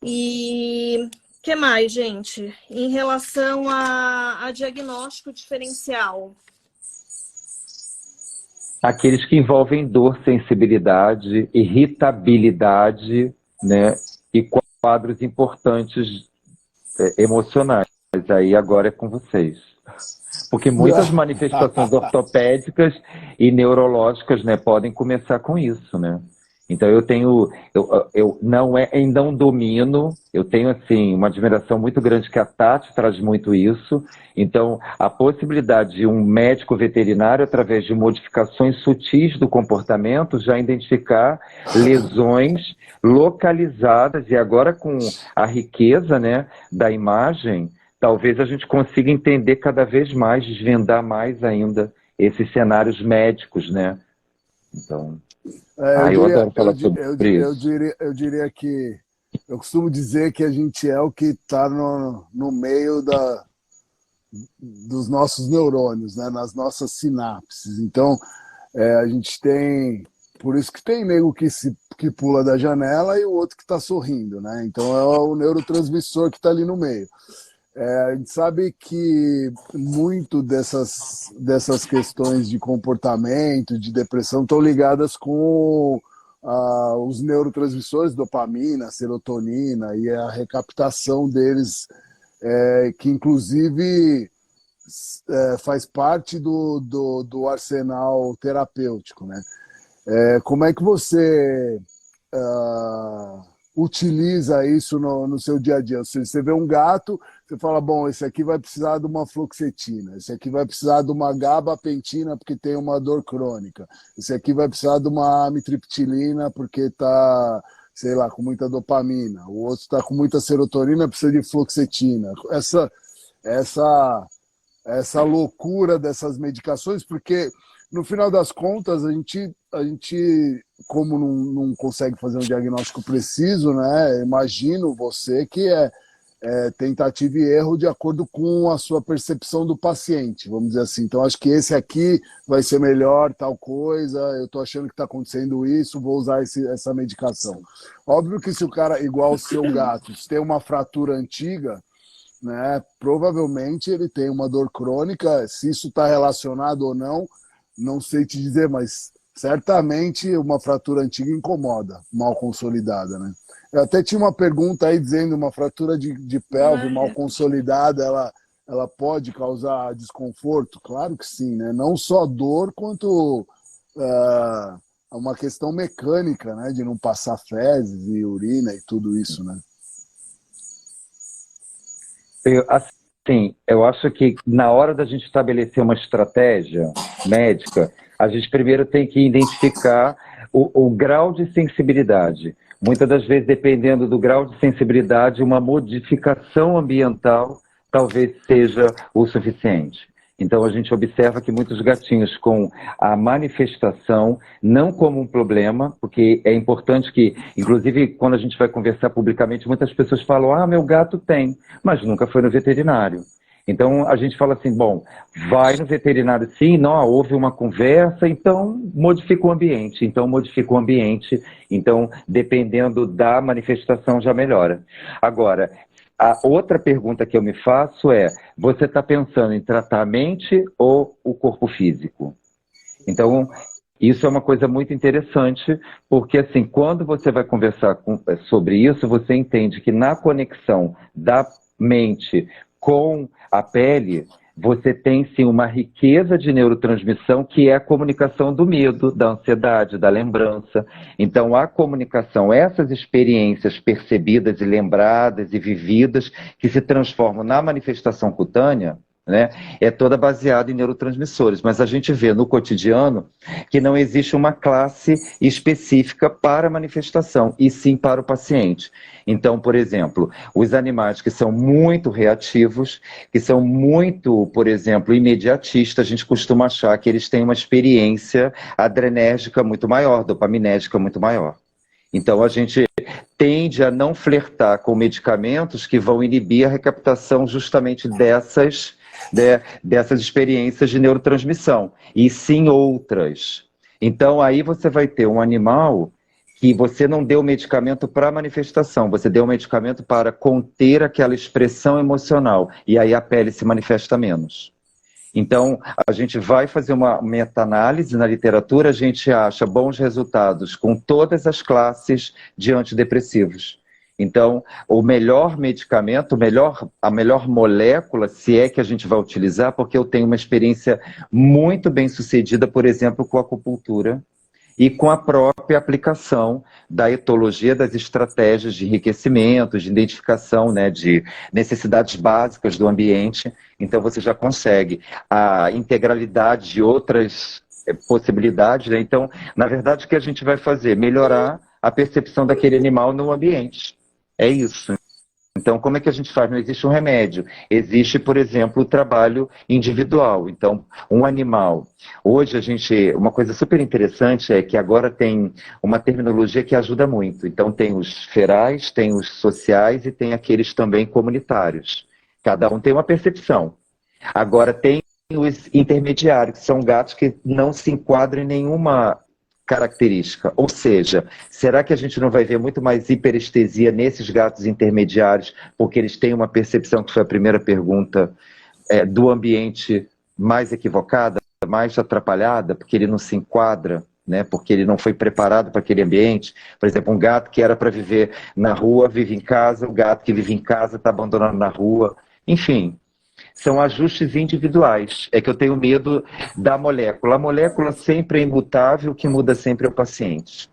Speaker 3: E o que mais, gente? Em relação a diagnóstico diferencial.
Speaker 2: aqueles que envolvem dor, sensibilidade, irritabilidade, né, e quadros importantes emocionais. Aí agora é com vocês. Porque muitas manifestações ortopédicas e neurológicas, né, podem começar com isso, né? Então eu não domino, eu tenho assim uma admiração muito grande que a Tati traz muito isso. Então a possibilidade de um médico veterinário, através de modificações sutis do comportamento, já identificar lesões localizadas, e agora com a riqueza, né, da imagem, talvez a gente consiga entender cada vez mais, desvendar mais ainda esses cenários médicos, né? Então, eu adoro falar sobre isso.
Speaker 4: Eu diria que eu costumo dizer que a gente é o que está no meio dos nossos neurônios, né? Nas nossas sinapses. Então, a gente tem... Por isso que tem nego que pula da janela e o outro que está sorrindo, né? Então, é o neurotransmissor que está ali no meio. A gente sabe que muito dessas questões de comportamento, de depressão, estão ligadas com os neurotransmissores, dopamina, serotonina, e a recaptação deles, que inclusive faz parte do arsenal terapêutico, né? Como é que você utiliza isso no seu dia a dia? Você vê um gato, você fala, bom, esse aqui vai precisar de uma fluoxetina, esse aqui vai precisar de uma gabapentina porque tem uma dor crônica, esse aqui vai precisar de uma amitriptilina porque está, sei lá, com muita dopamina, o outro está com muita serotonina, precisa de fluoxetina. Essa loucura dessas medicações, porque no final das contas a gente como não consegue fazer um diagnóstico preciso, né? Imagino você que é tentativa e erro de acordo com a sua percepção do paciente, vamos dizer assim. Então, acho que esse aqui vai ser melhor, tal coisa, eu estou achando que está acontecendo isso, vou usar essa medicação. Óbvio que se o cara, igual o seu gato, se tem uma fratura antiga, né, provavelmente ele tem uma dor crônica, se isso está relacionado ou não sei te dizer, mas certamente uma fratura antiga incomoda, mal consolidada, né? Eu até tinha uma pergunta aí dizendo uma fratura de pelve mal consolidada, ela pode causar desconforto? Claro que sim, né? Não só dor, quanto uma questão mecânica, né? De não passar fezes e urina e tudo isso, né?
Speaker 2: Eu acho que na hora da gente estabelecer uma estratégia médica, a gente primeiro tem que identificar o grau de sensibilidade. Muitas das vezes, dependendo do grau de sensibilidade, uma modificação ambiental talvez seja o suficiente. Então, a gente observa que muitos gatinhos com a manifestação, não como um problema, porque é importante que, inclusive, quando a gente vai conversar publicamente, muitas pessoas falam, meu gato tem, mas nunca foi no veterinário. Então, a gente fala assim, bom, vai no veterinário sim, não, houve uma conversa, então modifica o ambiente. Então, dependendo da manifestação, já melhora. Agora, a outra pergunta que eu me faço é, você está pensando em tratar a mente ou o corpo físico? Então, isso é uma coisa muito interessante, porque assim, quando você vai conversar sobre isso, você entende que na conexão da mente com a pele, você tem sim uma riqueza de neurotransmissão que é a comunicação do medo, da ansiedade, da lembrança. Então a comunicação, essas experiências percebidas e lembradas e vividas que se transformam na manifestação cutânea, né, é toda baseada em neurotransmissores, mas a gente vê no cotidiano que não existe uma classe específica para a manifestação, e sim para o paciente. Então, por exemplo, os animais que são muito reativos, que são muito, por exemplo, imediatistas, a gente costuma achar que eles têm uma experiência adrenérgica muito maior, dopaminérgica muito maior. Então, a gente tende a não flertar com medicamentos que vão inibir a recaptação justamente dessas experiências de neurotransmissão, e sim outras. Então, aí você vai ter um animal que você não deu medicamento para manifestação, você deu medicamento para conter aquela expressão emocional, e aí a pele se manifesta menos. Então, a gente vai fazer uma meta-análise na literatura, a gente acha bons resultados com todas as classes de antidepressivos. Então, o melhor medicamento, a melhor molécula, se é que a gente vai utilizar, porque eu tenho uma experiência muito bem sucedida, por exemplo, com a acupuntura e com a própria aplicação da etologia, das estratégias de enriquecimento, de identificação, né, de necessidades básicas do ambiente. Então, você já consegue a integralidade de outras possibilidades, né? Então, na verdade, o que a gente vai fazer? Melhorar a percepção daquele animal no ambiente. É isso. Então, como é que a gente faz? Não existe um remédio. Existe, por exemplo, o trabalho individual. Então, um animal. Hoje, uma coisa super interessante é que agora tem uma terminologia que ajuda muito. Então, tem os ferais, tem os sociais e tem aqueles também comunitários. Cada um tem uma percepção. Agora, tem os intermediários, que são gatos que não se enquadram em nenhuma característica. Ou seja, será que a gente não vai ver muito mais hiperestesia nesses gatos intermediários, porque eles têm uma percepção, que foi a primeira pergunta, do ambiente mais equivocada, mais atrapalhada, porque ele não se enquadra, né? Porque ele não foi preparado para aquele ambiente? Por exemplo, um gato que era para viver na rua, vive em casa, o gato que vive em casa está abandonado na rua. Enfim, são ajustes individuais. É que eu tenho medo da molécula. A molécula sempre é imutável, o que muda sempre é o paciente.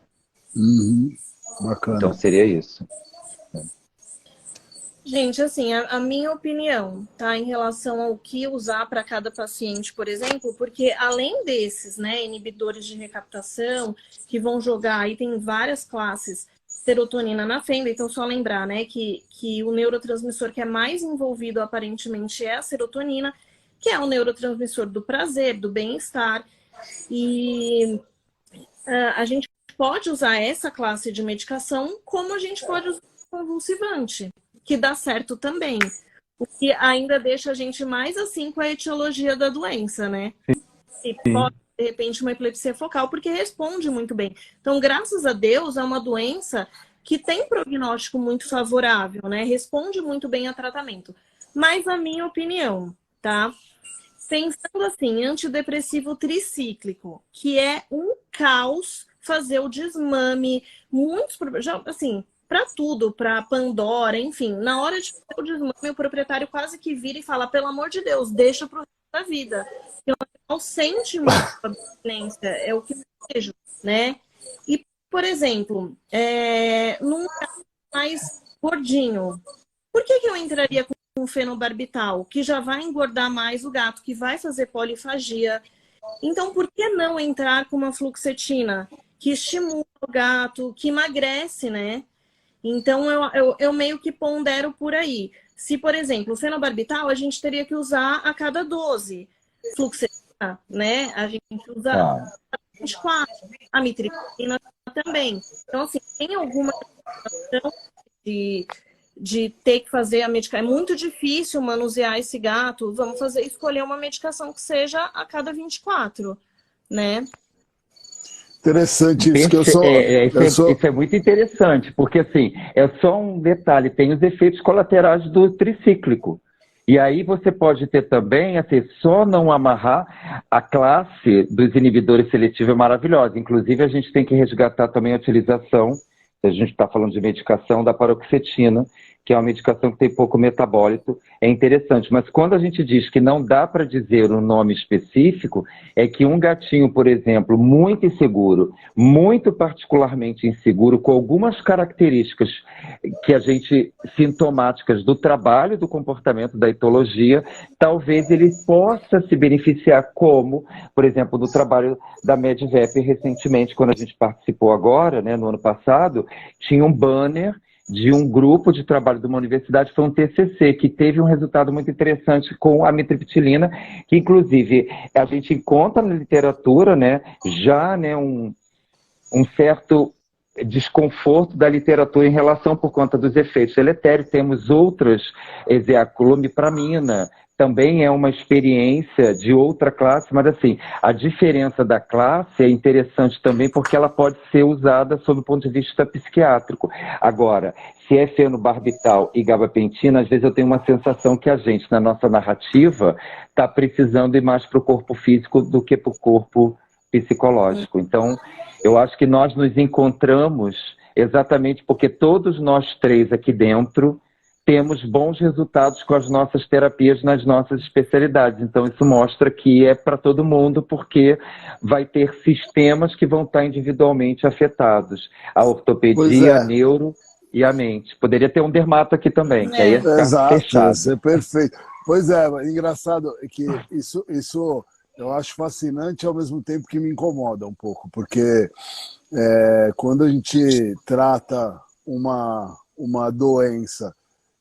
Speaker 4: Bacana.
Speaker 2: Então seria isso.
Speaker 3: Gente, assim, a minha opinião, tá, em relação ao que usar para cada paciente, por exemplo, porque além desses, né, inibidores de recaptação, que vão jogar, aí tem várias classes, serotonina na fenda, então só lembrar, né, que o neurotransmissor que é mais envolvido aparentemente é a serotonina, que é o neurotransmissor do prazer, do bem-estar, e a gente pode usar essa classe de medicação como a gente pode usar convulsivante, que dá certo também, o que ainda deixa a gente mais assim com a etiologia da doença, né? E pode, de repente, uma epilepsia focal, porque responde muito bem. Então, graças a Deus, é uma doença que tem prognóstico muito favorável, né? Responde muito bem a tratamento. Mas a minha opinião, tá? Pensando assim, antidepressivo tricíclico, que é um caos fazer o desmame, muitos problemas, assim, para tudo, para Pandora, enfim, na hora de fazer o desmame, o proprietário quase que vira e fala, pelo amor de Deus, deixa pro resto da vida. Porque o animal sente muito a abstinência, é o que eu vejo, né? E, por exemplo, num caso mais gordinho, por que eu entraria com fenobarbital, que já vai engordar mais o gato, que vai fazer polifagia? Então, por que não entrar com uma fluoxetina, que estimula o gato, que emagrece, né? Então, eu meio que pondero por aí. Se, por exemplo, o fenobarbital, a gente teria que usar a cada 12. Fluoxetina, né? A gente usa a cada 24. A mitriptilina também. Então, assim, tem alguma questão de ter que fazer a medicação. É muito difícil manusear esse gato. Vamos escolher uma medicação que seja a cada 24, né?
Speaker 4: Interessante isso, que
Speaker 2: Isso é muito interessante, porque assim, é só um detalhe, tem os efeitos colaterais do tricíclico. E aí você pode ter também, assim, só não amarrar a classe dos inibidores seletivos é maravilhosa. Inclusive, a gente tem que resgatar também a utilização, se a gente está falando de medicação, da paroxetina, que é uma medicação que tem pouco metabólito, é interessante. Mas quando a gente diz que não dá para dizer um nome específico, é que um gatinho, por exemplo, muito inseguro, muito particularmente inseguro, com algumas características que a gente, sintomáticas do trabalho, do comportamento, da etologia, talvez ele possa se beneficiar como, por exemplo, do trabalho da MedVep recentemente, quando a gente participou agora, né, no ano passado, tinha um banner de um grupo de trabalho de uma universidade, foi um TCC, que teve um resultado muito interessante com a mitriptilina, que inclusive a gente encontra na literatura, né, já, né, um certo desconforto da literatura em relação por conta dos efeitos deletérios. Temos outras, a clomipramina, também é uma experiência de outra classe, mas assim, a diferença da classe é interessante também porque ela pode ser usada sob o ponto de vista psiquiátrico. Agora, se é fenobarbital e gabapentina, às vezes eu tenho uma sensação que a gente, na nossa narrativa, está precisando ir mais para o corpo físico do que para o corpo psicológico. Então, eu acho que nós nos encontramos exatamente porque todos nós três aqui dentro temos bons resultados com as nossas terapias nas nossas especialidades. Então, isso mostra que é para todo mundo, porque vai ter sistemas que vão estar individualmente afetados. A ortopedia, a neuro e a mente. Poderia ter um dermato aqui também, que aí ia ficar fechado.
Speaker 4: Isso é perfeito. Pois é, engraçado que isso eu acho fascinante ao mesmo tempo que me incomoda um pouco, porque quando a gente trata uma doença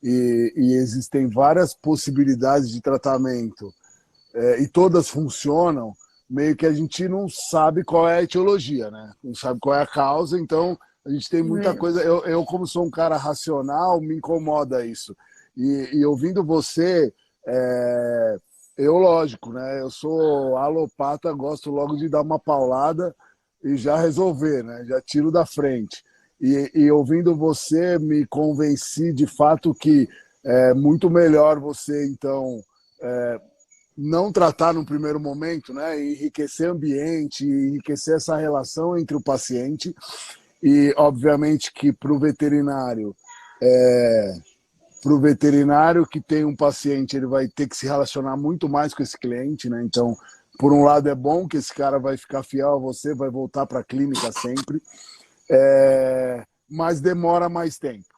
Speaker 4: e existem várias possibilidades de tratamento e todas funcionam, meio que a gente não sabe qual é a etiologia, né? Não sabe qual é a causa, então a gente tem muita coisa. Eu como sou um cara racional, me incomoda isso. E ouvindo você, lógico, né? Eu sou alopata, gosto logo de dar uma paulada e já resolver, né? Já tiro da frente. E ouvindo você, me convenci de fato que é muito melhor você, então, não tratar no primeiro momento, né? Enriquecer o ambiente, enriquecer essa relação entre o paciente e, obviamente, que para o veterinário que tem um paciente, ele vai ter que se relacionar muito mais com esse cliente, né? Então, por um lado é bom que esse cara vai ficar fiel a você, vai voltar para a clínica sempre, mas demora mais tempo,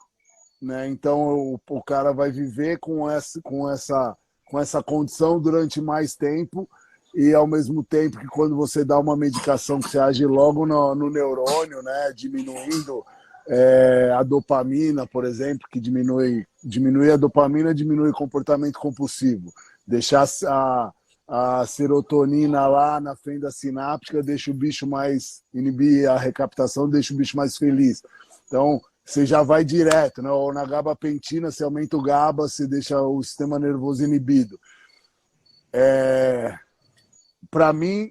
Speaker 4: né? Então o cara vai viver com essa condição durante mais tempo e ao mesmo tempo que quando você dá uma medicação que você age logo no neurônio, né? Diminuindo a dopamina, por exemplo, que diminui a dopamina, diminui o comportamento compulsivo. Deixar a serotonina lá na fenda sináptica deixa o bicho inibir a recaptação, deixa o bicho mais feliz. Então, você já vai direto, né? Ou na gabapentina, você aumenta o GABA, você deixa o sistema nervoso inibido. Para mim,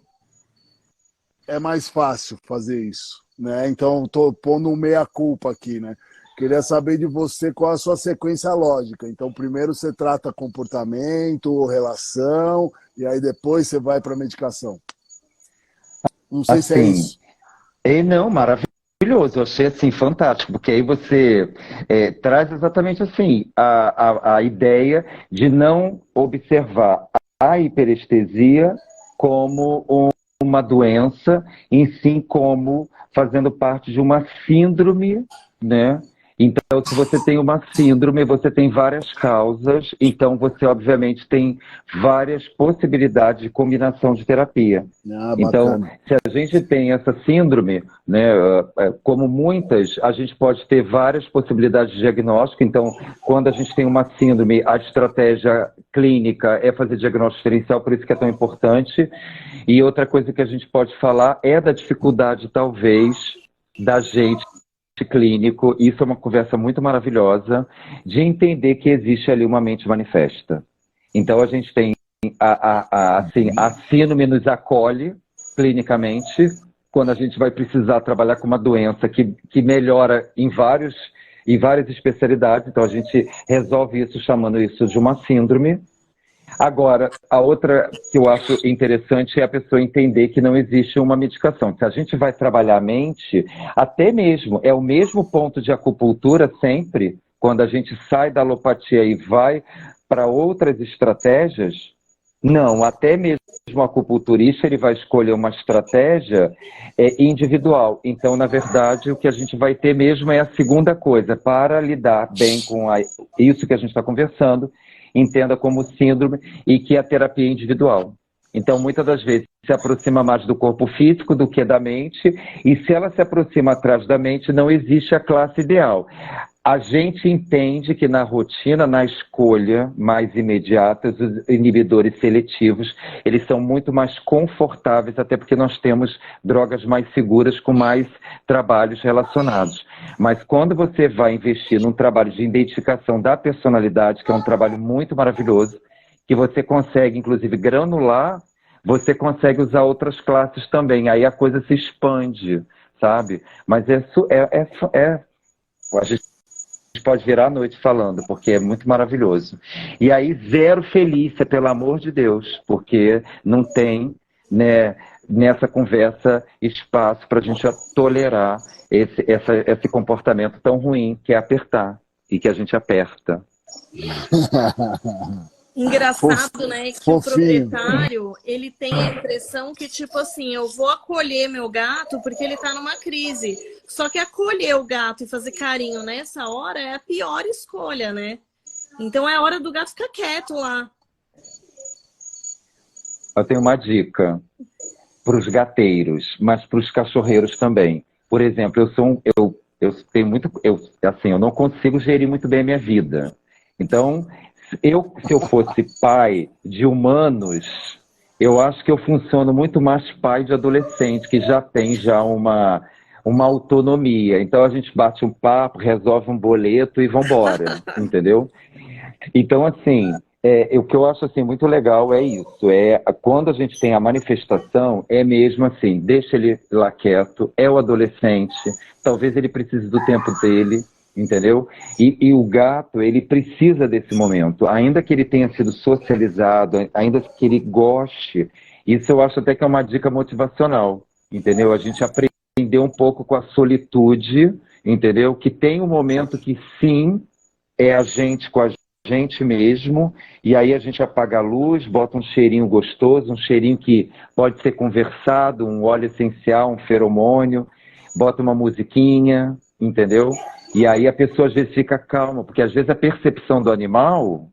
Speaker 4: é mais fácil fazer isso, né? Então, estou pondo um meia-culpa aqui, né? Queria saber de você qual a sua sequência lógica. Então, primeiro você trata comportamento, relação, e aí depois você vai para a medicação. Não sei se é isso.
Speaker 2: Não, maravilhoso. Eu achei assim fantástico, porque aí você traz exatamente assim a ideia de não observar a hiperestesia como uma doença, em si como fazendo parte de uma síndrome, né? Então, se você tem uma síndrome, você tem várias causas, então você, obviamente, tem várias possibilidades de combinação de terapia. Então, se a gente tem essa síndrome, né, como muitas, a gente pode ter várias possibilidades de diagnóstico. Então, quando a gente tem uma síndrome, a estratégia clínica é fazer diagnóstico diferencial, por isso que é tão importante. E outra coisa que a gente pode falar é da dificuldade, talvez, da gente clínico, isso é uma conversa muito maravilhosa, de entender que existe ali uma mente manifesta. Então a gente tem a síndrome nos acolhe clinicamente, quando a gente vai precisar trabalhar com uma doença que melhora em várias especialidades, então a gente resolve isso chamando isso de uma síndrome. Agora, a outra que eu acho interessante é a pessoa entender que não existe uma medicação. Se a gente vai trabalhar a mente, até mesmo, é o mesmo ponto de acupuntura sempre, quando a gente sai da alopatia e vai para outras estratégias, não, até mesmo o acupunturista ele vai escolher uma estratégia individual. Então, na verdade, o que a gente vai ter mesmo é a segunda coisa, para lidar bem com isso que a gente está conversando, entenda como síndrome e que a terapia é individual. Então, muitas das vezes, se aproxima mais do corpo físico do que da mente, e se ela se aproxima atrás da mente, não existe a classe ideal. A gente entende que na rotina, na escolha mais imediata, os inibidores seletivos, eles são muito mais confortáveis, até porque nós temos drogas mais seguras com mais trabalhos relacionados. Mas quando você vai investir num trabalho de identificação da personalidade, que é um trabalho muito maravilhoso, que você consegue, inclusive, granular, você consegue usar outras classes também. Aí a coisa se expande, sabe? Mas a gente pode virar a noite falando, porque é muito maravilhoso. E aí, zero Felícia, pelo amor de Deus, porque não tem, né, nessa conversa espaço para a gente tolerar esse comportamento tão ruim que é apertar, e que a gente aperta.
Speaker 3: Engraçado, né, que o
Speaker 4: Fofinho.
Speaker 3: proprietário, ele tem a impressão que, tipo assim, eu vou acolher meu gato porque ele tá numa crise. Só que acolher o gato e fazer carinho nessa hora é a pior escolha, né? Então é a hora do gato ficar quieto lá.
Speaker 2: Eu tenho uma dica para os gateiros, mas para os cachorreiros também. Por exemplo, eu tenho muito, assim, eu não consigo gerir muito bem a minha vida. Então, se eu fosse pai de humanos, eu acho que eu funciono muito mais pai de adolescente, que já tem uma autonomia. Então a gente bate um papo, resolve um boleto e vambora, entendeu? Então, assim, o que eu acho assim, muito legal é isso. Quando a gente tem a manifestação, é mesmo assim, deixa ele lá quieto, é o adolescente, talvez ele precise do tempo dele, entendeu? E o gato, ele precisa desse momento, ainda que ele tenha sido socializado, ainda que ele goste. Isso eu acho até que é uma dica motivacional, entendeu? A gente aprender um pouco com a solitude, entendeu? Que tem um momento que sim, é a gente com a gente mesmo, e aí a gente apaga a luz, bota um cheirinho gostoso, um cheirinho que pode ser conversado, um óleo essencial, um feromônio, bota uma musiquinha, entendeu? E aí a pessoa às vezes fica calma, porque às vezes a percepção do animal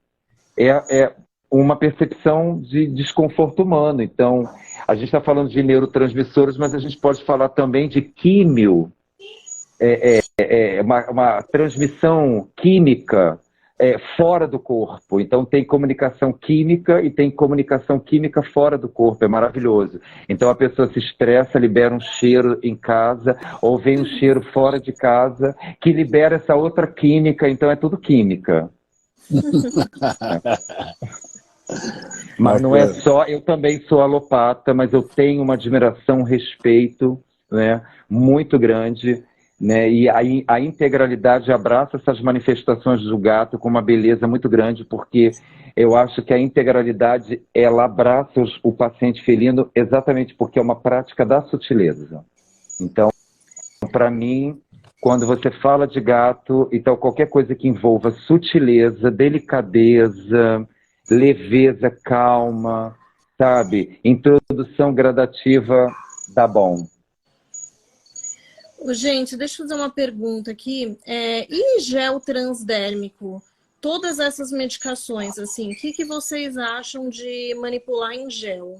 Speaker 2: é uma percepção de desconforto humano. Então, a gente está falando de neurotransmissores, mas a gente pode falar também de químio, uma transmissão química fora do corpo. Então tem comunicação química e tem comunicação química fora do corpo, é maravilhoso. Então a pessoa se estressa, libera um cheiro em casa, ou vem um cheiro fora de casa, que libera essa outra química, então é tudo química. Mas não é só, eu também sou alopata, mas eu tenho uma admiração, um respeito, né, muito grande, né, e a integralidade abraça essas manifestações do gato com uma beleza muito grande, porque eu acho que a integralidade, ela abraça o paciente felino exatamente porque é uma prática da sutileza. Então, para mim, quando você fala de gato, então qualquer coisa que envolva sutileza, delicadeza, leveza, calma, sabe? Introdução gradativa, dá bom.
Speaker 3: Gente, deixa eu fazer uma pergunta aqui. E gel transdérmico? Todas essas medicações, assim, o que vocês acham de manipular em gel?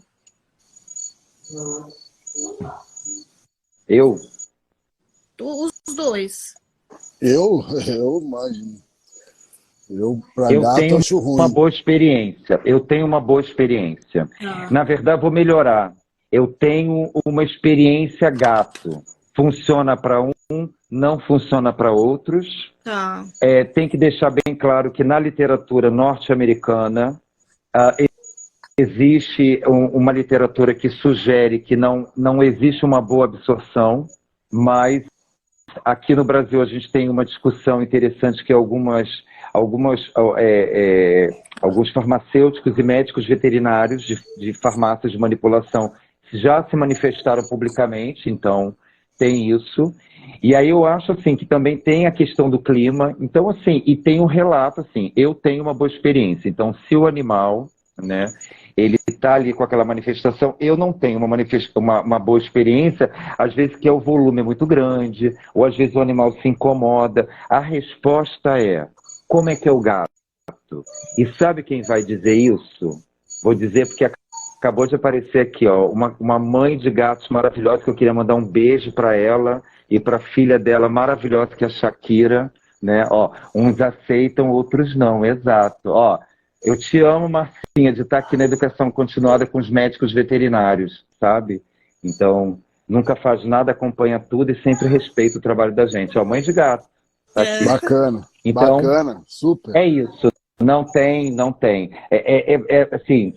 Speaker 3: Os dois.
Speaker 4: Eu imagino. Pra
Speaker 2: Eu
Speaker 4: gato,
Speaker 2: tenho
Speaker 4: acho ruim.
Speaker 2: uma boa experiência. Na verdade, vou melhorar. Eu tenho uma experiência gato. Funciona para um, não funciona para outros.
Speaker 3: Tá.
Speaker 2: Tem que deixar bem claro que na literatura norte-americana existe uma literatura que sugere que não existe uma boa absorção, mas aqui no Brasil a gente tem uma discussão interessante que alguns farmacêuticos e médicos veterinários de farmácias de manipulação já se manifestaram publicamente, então tem isso. E aí eu acho assim que também tem a questão do clima. Então assim, e tem um relato assim, eu tenho uma boa experiência. Então se o animal, né, ele está ali com aquela manifestação, eu não tenho uma boa experiência, às vezes que o volume é muito grande, ou às vezes o animal se incomoda. A resposta é, como é que é o gato? E sabe quem vai dizer isso? Vou dizer porque acabou de aparecer aqui, ó, uma mãe de gatos maravilhosa, que eu queria mandar um beijo para ela e para a filha dela maravilhosa, que é a Shakira, né? Ó, uns aceitam, outros não, exato. Ó, eu te amo, Marcinha, de estar aqui na educação continuada com os médicos veterinários, sabe? Então, nunca faz nada, acompanha tudo e sempre respeita o trabalho da gente. Ó, mãe de gato. Tá aqui.
Speaker 4: Bacana,
Speaker 2: Então,
Speaker 4: bacana, super.
Speaker 2: É isso. não tem, não tem. Assim,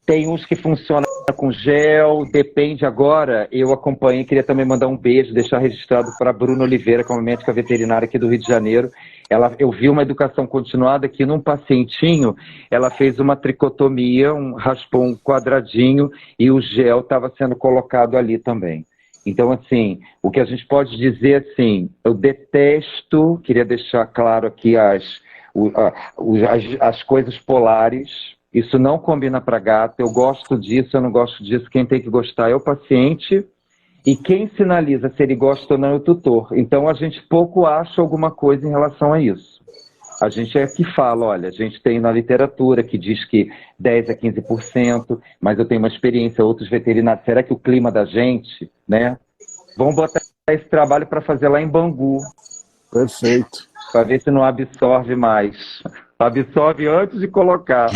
Speaker 2: tem uns que funcionam com gel, depende agora. Eu acompanhei, queria também mandar um beijo, deixar registrado para a Bruna Oliveira, que é uma médica veterinária aqui do Rio de Janeiro. Eu vi uma educação continuada que num pacientinho, ela fez uma tricotomia, raspou um quadradinho e o gel estava sendo colocado ali também. Então, assim, o que a gente pode dizer, assim, eu detesto, queria deixar claro aqui as coisas polares. Isso não combina para gato, eu gosto disso, eu não gosto disso, quem tem que gostar é o paciente e quem sinaliza se ele gosta ou não é o tutor. Então a gente pouco acha alguma coisa em relação a isso. A gente é que fala, olha, a gente tem na literatura que diz que 10 a 15%, mas eu tenho uma experiência, outros veterinários, será que o clima da gente, né? Vamos botar esse trabalho para fazer lá em Bangu.
Speaker 4: Perfeito.
Speaker 2: Para ver se não absorve mais. Absorve antes de colocar.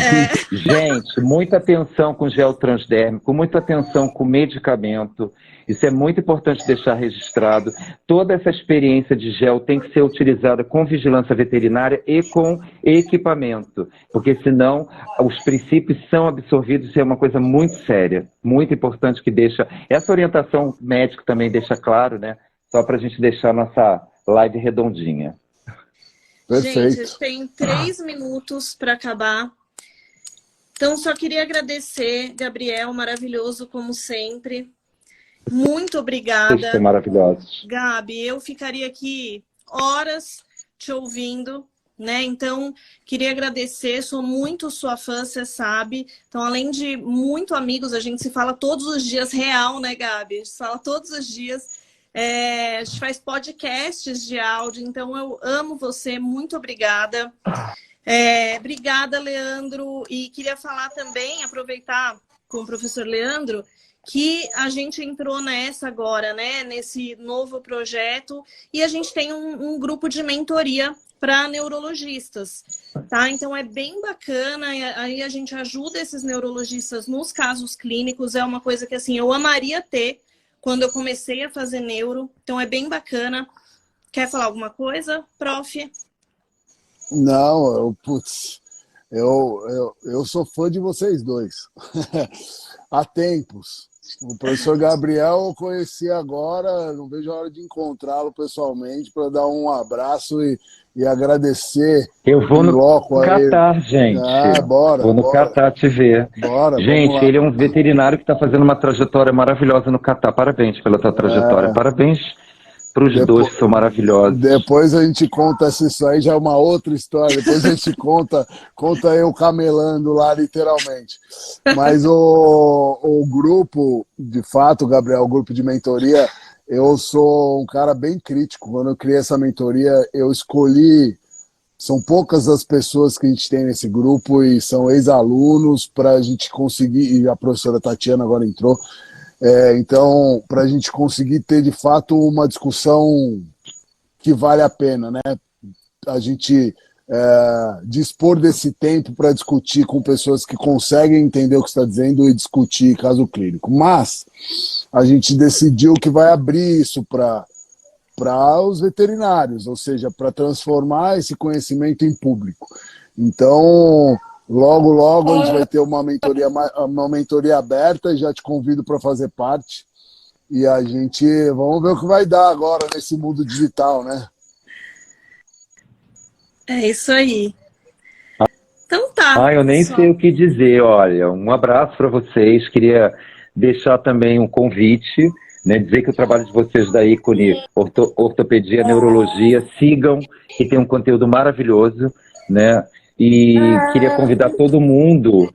Speaker 2: Gente, muita atenção com gel transdérmico, muita atenção com medicamento. Isso é muito importante deixar registrado. Toda essa experiência de gel tem que ser utilizada com vigilância veterinária e com equipamento, porque senão os princípios são absorvidos e é uma coisa muito séria, muito importante que deixa... Essa orientação médica também deixa claro, né? Só para a gente deixar a nossa live redondinha.
Speaker 4: Perfeito.
Speaker 3: Gente, tem 3 minutos para acabar. Então, só queria agradecer, Gabriel, maravilhoso como sempre. Muito obrigada.
Speaker 2: Vocês são maravilhosos.
Speaker 3: Gabi, eu ficaria aqui horas te ouvindo, né? Então, queria agradecer, sou muito sua fã, você sabe. Então, além de muito amigos, a gente se fala todos os dias, real, né, Gabi? A gente se fala todos os dias. A gente faz podcasts de áudio, então eu amo você, muito obrigada. Obrigada, Leandro. E queria falar também, aproveitar com o professor Leandro, que a gente entrou nessa agora, né? Nesse novo projeto, e a gente tem um grupo de mentoria para neurologistas, tá? Então é bem bacana, aí a gente ajuda esses neurologistas nos casos clínicos, é uma coisa que assim, eu amaria ter quando eu comecei a fazer neuro, então é bem bacana. Quer falar alguma coisa, prof?
Speaker 4: Não, eu sou fã de vocês dois. Há tempos. O professor Gabriel eu conheci agora, não vejo a hora de encontrá-lo pessoalmente para dar um abraço e agradecer.
Speaker 2: Eu vou no Catar, gente.
Speaker 4: Bora.
Speaker 2: Vou no Catar te ver.
Speaker 4: Bora,
Speaker 2: gente, ele é um veterinário que está fazendo uma trajetória maravilhosa no Catar. Parabéns pela tua trajetória. Parabéns para os dois que são maravilhosos.
Speaker 4: Depois a gente conta, isso aí já é uma outra história. Depois a gente conta eu camelando lá, literalmente. Mas o grupo, de fato, Gabriel, o grupo de mentoria, eu sou um cara bem crítico. Quando eu criei essa mentoria, eu escolhi... São poucas as pessoas que a gente tem nesse grupo e são ex-alunos para a gente conseguir... E a professora Tatiana agora entrou. Então, para a gente conseguir ter, de fato, uma discussão que vale a pena, né? A gente dispor desse tempo para discutir com pessoas que conseguem entender o que está dizendo e discutir caso clínico. Mas a gente decidiu que vai abrir isso para os veterinários, ou seja, para transformar esse conhecimento em público. Então... Logo a gente vai ter uma mentoria aberta e já te convido para fazer parte. E a gente, vamos ver o que vai dar agora nesse mundo digital, né?
Speaker 3: É isso aí. Então tá.
Speaker 2: Eu nem sei o que dizer, olha, um abraço para vocês, queria deixar também um convite, né, dizer que o trabalho de vocês da ícone Ortopedia, Neurologia, sigam, que tem um conteúdo maravilhoso, né? E queria convidar todo mundo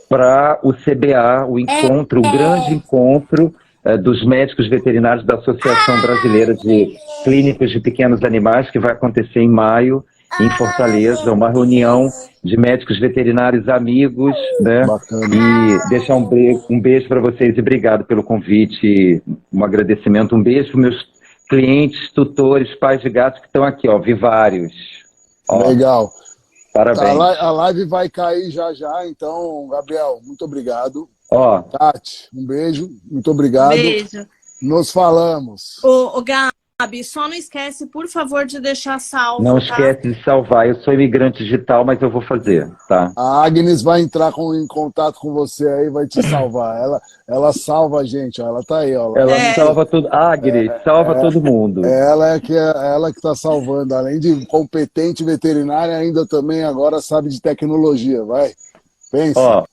Speaker 2: para o CBA, o encontro, o grande encontro dos médicos veterinários da Associação Brasileira de Clínicos de Pequenos Animais, que vai acontecer em maio, em Fortaleza, uma reunião de médicos veterinários amigos, né?
Speaker 4: Bacana.
Speaker 2: E deixar um beijo para vocês e obrigado pelo convite, um agradecimento, um beijo para meus clientes, tutores, pais de gatos que estão aqui, ó, vi vários.
Speaker 4: Legal.
Speaker 2: Parabéns.
Speaker 4: A live vai cair já, então, Gabriel, muito obrigado. Tati, um beijo, muito obrigado.
Speaker 3: Beijo.
Speaker 4: Nos falamos.
Speaker 3: Ô, Gabi, só não esquece, por favor, de deixar salvo,
Speaker 2: Não
Speaker 3: tá?
Speaker 2: esquece de salvar. Eu sou imigrante digital, mas eu vou fazer, tá?
Speaker 4: A Agnes vai entrar em contato com você aí, vai te salvar. Ela salva a gente, ó. Ela tá aí, ó.
Speaker 2: Ela salva tudo. Agnes, salva todo mundo.
Speaker 4: Ela que tá salvando. Além de competente veterinária, ainda também agora sabe de tecnologia. Vai, pensa.
Speaker 2: Ó,